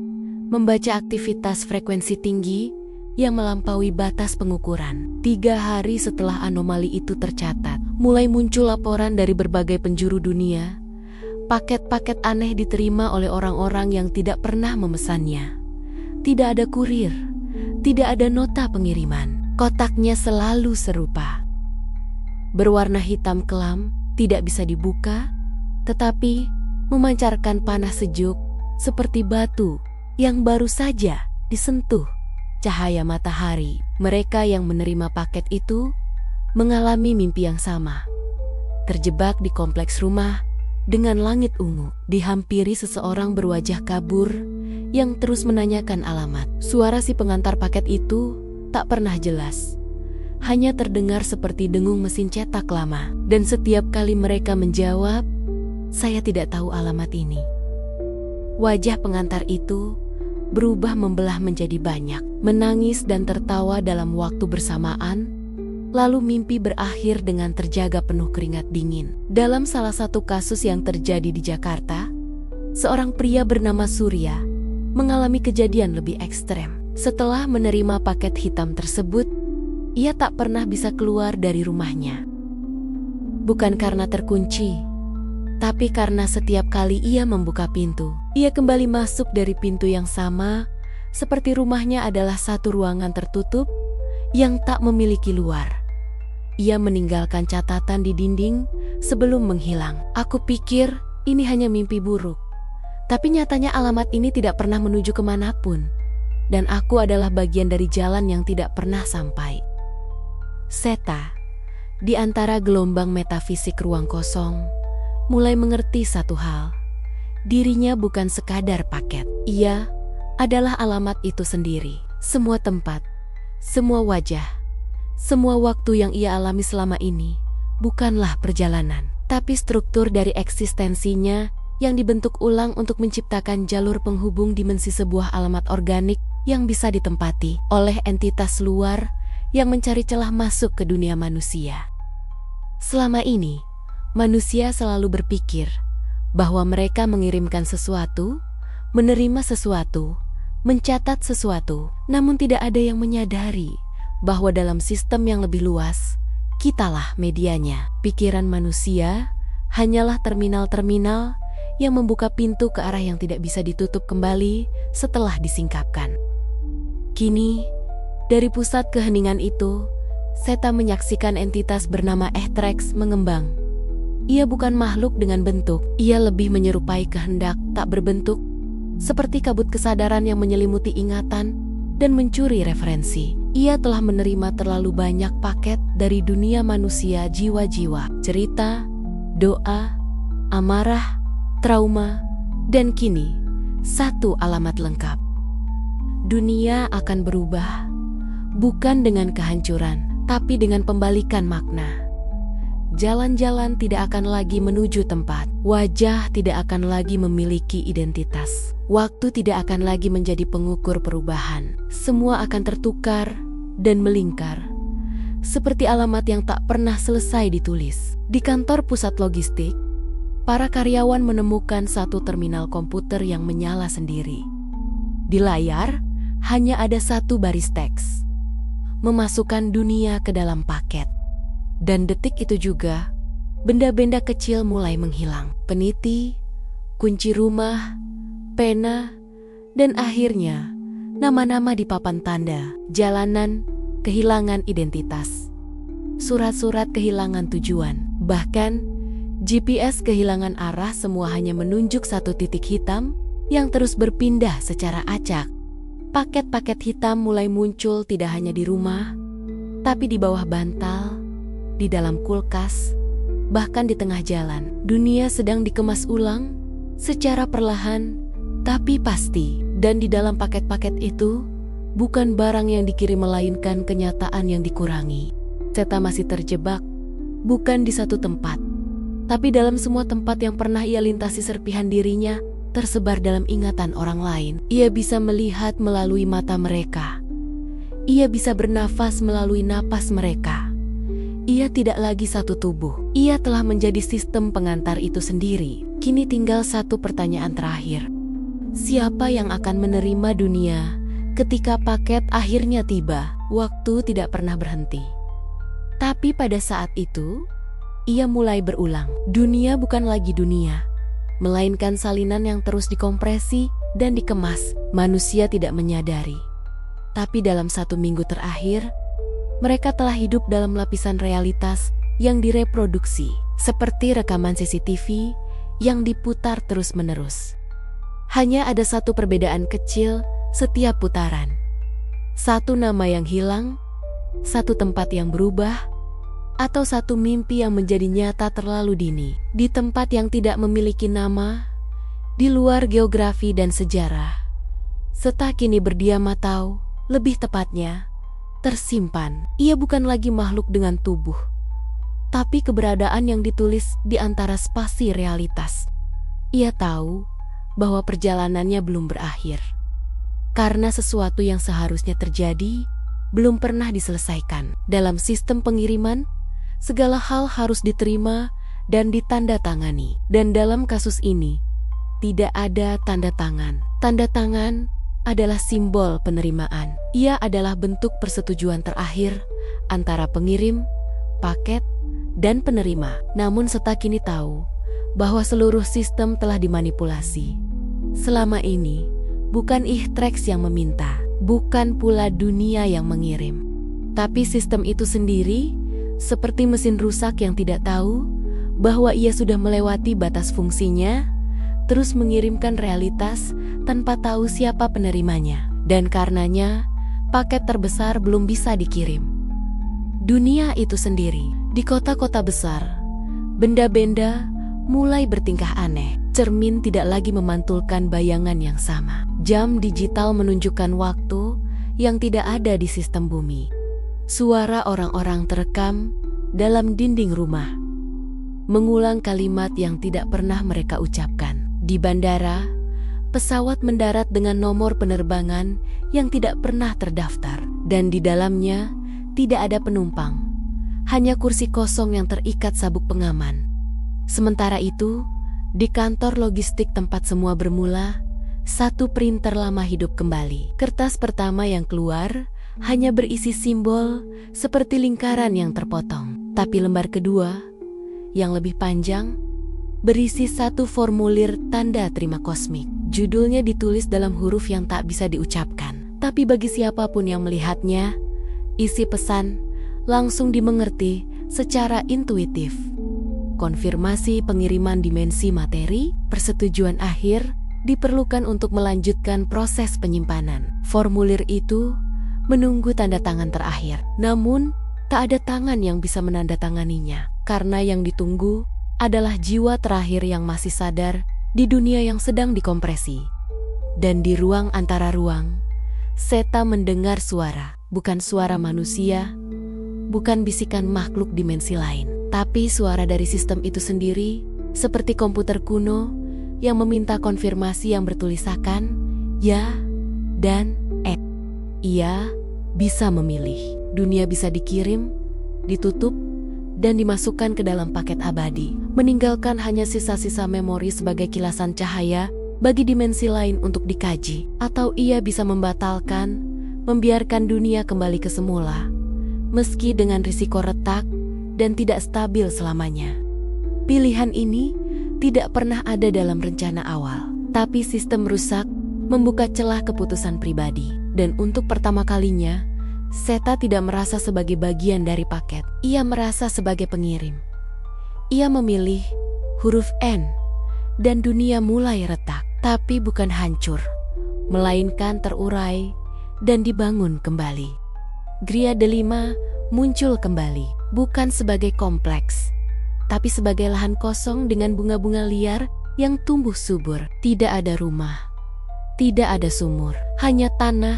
membaca aktivitas frekuensi tinggi yang melampaui batas pengukuran. 3 hari setelah anomali itu tercatat, mulai muncul laporan dari berbagai penjuru dunia. Paket-paket aneh diterima oleh orang-orang yang tidak pernah memesannya. Tidak ada kurir, tidak ada nota pengiriman. Kotaknya selalu serupa. Berwarna hitam kelam, tidak bisa dibuka, tetapi memancarkan panas sejuk seperti batu yang baru saja disentuh cahaya matahari. Mereka yang menerima paket itu mengalami mimpi yang sama. Terjebak di kompleks rumah dengan langit ungu, dihampiri seseorang berwajah kabur yang terus menanyakan alamat. Suara si pengantar paket itu tak pernah jelas, hanya terdengar seperti dengung mesin cetak lama. Dan setiap kali mereka menjawab, "Saya tidak tahu alamat ini." Wajah pengantar itu berubah membelah menjadi banyak, menangis dan tertawa dalam waktu bersamaan, lalu mimpi berakhir dengan terjaga penuh keringat dingin. Dalam salah satu kasus yang terjadi di Jakarta, seorang pria bernama Surya mengalami kejadian lebih ekstrem. Setelah menerima paket hitam tersebut, ia tak pernah bisa keluar dari rumahnya. Bukan karena terkunci, tapi karena setiap kali ia membuka pintu, ia kembali masuk dari pintu yang sama, seperti rumahnya adalah satu ruangan tertutup yang tak memiliki luar. Ia meninggalkan catatan di dinding sebelum menghilang. Aku pikir ini hanya mimpi buruk, tapi nyatanya alamat ini tidak pernah menuju kemanapun, dan aku adalah bagian dari jalan yang tidak pernah sampai. Seta, di antara gelombang metafisik ruang kosong, mulai mengerti satu hal. Dirinya bukan sekadar paket. Ia adalah alamat itu sendiri. Semua tempat, semua wajah, semua waktu yang ia alami selama ini bukanlah perjalanan, tapi struktur dari eksistensinya yang dibentuk ulang untuk menciptakan jalur penghubung dimensi sebuah alamat organik yang bisa ditempati oleh entitas luar yang mencari celah masuk ke dunia manusia. Selama ini, manusia selalu berpikir bahwa mereka mengirimkan sesuatu, menerima sesuatu, mencatat sesuatu, namun tidak ada yang menyadari bahwa dalam sistem yang lebih luas, kitalah medianya. Pikiran manusia hanyalah terminal-terminal yang membuka pintu ke arah yang tidak bisa ditutup kembali setelah disingkapkan. Kini, dari pusat keheningan itu, Seta menyaksikan entitas bernama Ehtrex mengembang. Ia bukan makhluk dengan bentuk, ia lebih menyerupai kehendak tak berbentuk, seperti kabut kesadaran yang menyelimuti ingatan dan mencuri referensi. Ia telah menerima terlalu banyak paket dari dunia manusia jiwa-jiwa, cerita, doa, amarah, trauma, dan kini satu alamat lengkap. Dunia akan berubah, bukan dengan kehancuran, tapi dengan pembalikan makna. Jalan-jalan tidak akan lagi menuju tempat, wajah tidak akan lagi memiliki identitas, waktu tidak akan lagi menjadi pengukur perubahan. Semua akan tertukar dan melingkar, seperti alamat yang tak pernah selesai ditulis. Di kantor pusat logistik, para karyawan menemukan satu terminal komputer yang menyala sendiri. Di layar, hanya ada satu baris teks, memasukkan dunia ke dalam paket. Dan detik itu juga, benda-benda kecil mulai menghilang. Peniti, kunci rumah, pena, dan akhirnya nama-nama di papan tanda. Jalanan kehilangan identitas. Surat-surat kehilangan tujuan. Bahkan, GPS kehilangan arah, semua hanya menunjuk satu titik hitam yang terus berpindah secara acak. Paket-paket hitam mulai muncul tidak hanya di rumah, tapi di bawah bantal, di dalam kulkas, Bahkan di tengah jalan, dunia sedang dikemas ulang secara perlahan tapi pasti. Dan di dalam paket-paket itu, bukan barang yang dikirim melainkan kenyataan yang dikurangi. Seta masih terjebak, bukan di satu tempat, tapi dalam semua tempat yang pernah ia lintasi. Serpihan dirinya tersebar dalam ingatan orang lain. Ia bisa melihat melalui mata mereka. Ia bisa bernafas melalui napas mereka. Ia tidak lagi satu tubuh. Ia telah menjadi sistem pengantar itu sendiri. Kini tinggal satu pertanyaan terakhir. Siapa yang akan menerima dunia ketika paket akhirnya tiba? Waktu tidak pernah berhenti. Tapi pada saat itu, ia mulai berulang. Dunia bukan lagi dunia, melainkan salinan yang terus dikompresi dan dikemas. Manusia tidak menyadari. Tapi dalam 1 minggu terakhir, mereka telah hidup dalam lapisan realitas yang direproduksi, seperti rekaman CCTV yang diputar terus-menerus. Hanya ada satu perbedaan kecil setiap putaran. Satu nama yang hilang, satu tempat yang berubah, atau satu mimpi yang menjadi nyata terlalu dini. Di tempat yang tidak memiliki nama, di luar geografi dan sejarah, Seta kini berdiam atau, lebih tepatnya, tersimpan. Ia bukan lagi makhluk dengan tubuh, tapi keberadaan yang ditulis di antara spasi realitas. Ia tahu bahwa perjalanannya belum berakhir, karena sesuatu yang seharusnya terjadi belum pernah diselesaikan. Dalam sistem pengiriman, segala hal harus diterima dan ditandatangani. Dan dalam kasus ini, tidak ada tanda tangan. Tanda tangan adalah simbol penerimaan. Ia adalah bentuk persetujuan terakhir antara pengirim, paket, dan penerima. Namun Seta kini tahu bahwa seluruh sistem telah dimanipulasi. Selama ini, bukan Ihtrex yang meminta, bukan pula dunia yang mengirim, tapi sistem itu sendiri, seperti mesin rusak yang tidak tahu bahwa ia sudah melewati batas fungsinya, terus mengirimkan realitas tanpa tahu siapa penerimanya. Dan karenanya, paket terbesar belum bisa dikirim. Dunia itu sendiri, di kota-kota besar, benda-benda mulai bertingkah aneh. Cermin tidak lagi memantulkan bayangan yang sama. Jam digital menunjukkan waktu yang tidak ada di sistem bumi. Suara orang-orang terekam dalam dinding rumah, mengulang kalimat yang tidak pernah mereka ucapkan. Di bandara, pesawat mendarat dengan nomor penerbangan yang tidak pernah terdaftar. Dan di dalamnya tidak ada penumpang, hanya kursi kosong yang terikat sabuk pengaman. Sementara itu, di kantor logistik tempat semua bermula, satu printer lama hidup kembali. Kertas pertama yang keluar hanya berisi simbol seperti lingkaran yang terpotong. Tapi lembar kedua, yang lebih panjang, berisi satu formulir tanda terima kosmik. Judulnya ditulis dalam huruf yang tak bisa diucapkan. Tapi bagi siapapun yang melihatnya, isi pesan langsung dimengerti secara intuitif. Konfirmasi pengiriman dimensi materi, persetujuan akhir diperlukan untuk melanjutkan proses penyimpanan. Formulir itu menunggu tanda tangan terakhir. Namun, tak ada tangan yang bisa menandatanganinya, karena yang ditunggu adalah jiwa terakhir yang masih sadar di dunia yang sedang dikompresi. Dan di ruang antara ruang, Seta mendengar suara, bukan suara manusia, bukan bisikan makhluk dimensi lain, tapi suara dari sistem itu sendiri, seperti komputer kuno yang meminta konfirmasi yang bertuliskan ya dan Ia bisa memilih. Dunia bisa dikirim, ditutup, dan dimasukkan ke dalam paket abadi, meninggalkan hanya sisa-sisa memori sebagai kilasan cahaya bagi dimensi lain untuk dikaji. Atau ia bisa membatalkan, membiarkan dunia kembali ke semula, meski dengan risiko retak dan tidak stabil selamanya. Pilihan ini tidak pernah ada dalam rencana awal, tapi sistem rusak membuka celah keputusan pribadi. Dan untuk pertama kalinya, Seta tidak merasa sebagai bagian dari paket. Ia merasa sebagai pengirim. Ia memilih huruf N, dan dunia mulai retak. Tapi bukan hancur, melainkan terurai dan dibangun kembali. Gria Delima muncul kembali, bukan sebagai kompleks, tapi sebagai lahan kosong dengan bunga-bunga liar yang tumbuh subur. Tidak ada rumah, tidak ada sumur, hanya tanah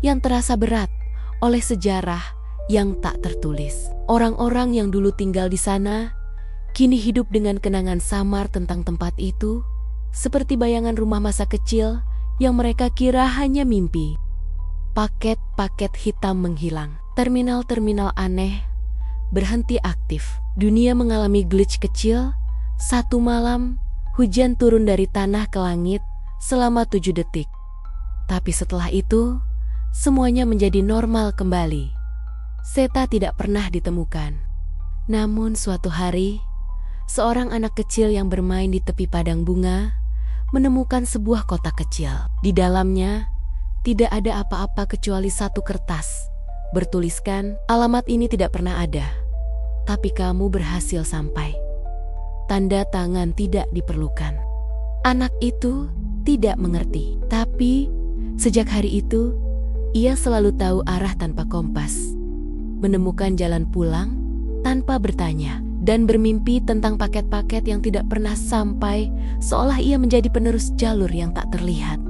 yang terasa berat oleh sejarah yang tak tertulis. Orang-orang yang dulu tinggal di sana kini hidup dengan kenangan samar tentang tempat itu, seperti bayangan rumah masa kecil yang mereka kira hanya mimpi. Paket-paket hitam menghilang. Terminal-terminal aneh berhenti aktif. Dunia mengalami glitch kecil. Satu malam, hujan turun dari tanah ke langit selama 7 detik. Tapi setelah itu, semuanya menjadi normal kembali. Seta tidak pernah ditemukan. Namun suatu hari, seorang anak kecil yang bermain di tepi padang bunga menemukan sebuah kotak kecil. Di dalamnya, tidak ada apa-apa kecuali satu kertas. Bertuliskan, alamat ini tidak pernah ada, tapi kamu berhasil sampai. Tanda tangan tidak diperlukan. Anak itu tidak mengerti, tapi sejak hari itu, ia selalu tahu arah tanpa kompas, menemukan jalan pulang tanpa bertanya, dan bermimpi tentang paket-paket yang tidak pernah sampai, seolah ia menjadi penerus jalur yang tak terlihat.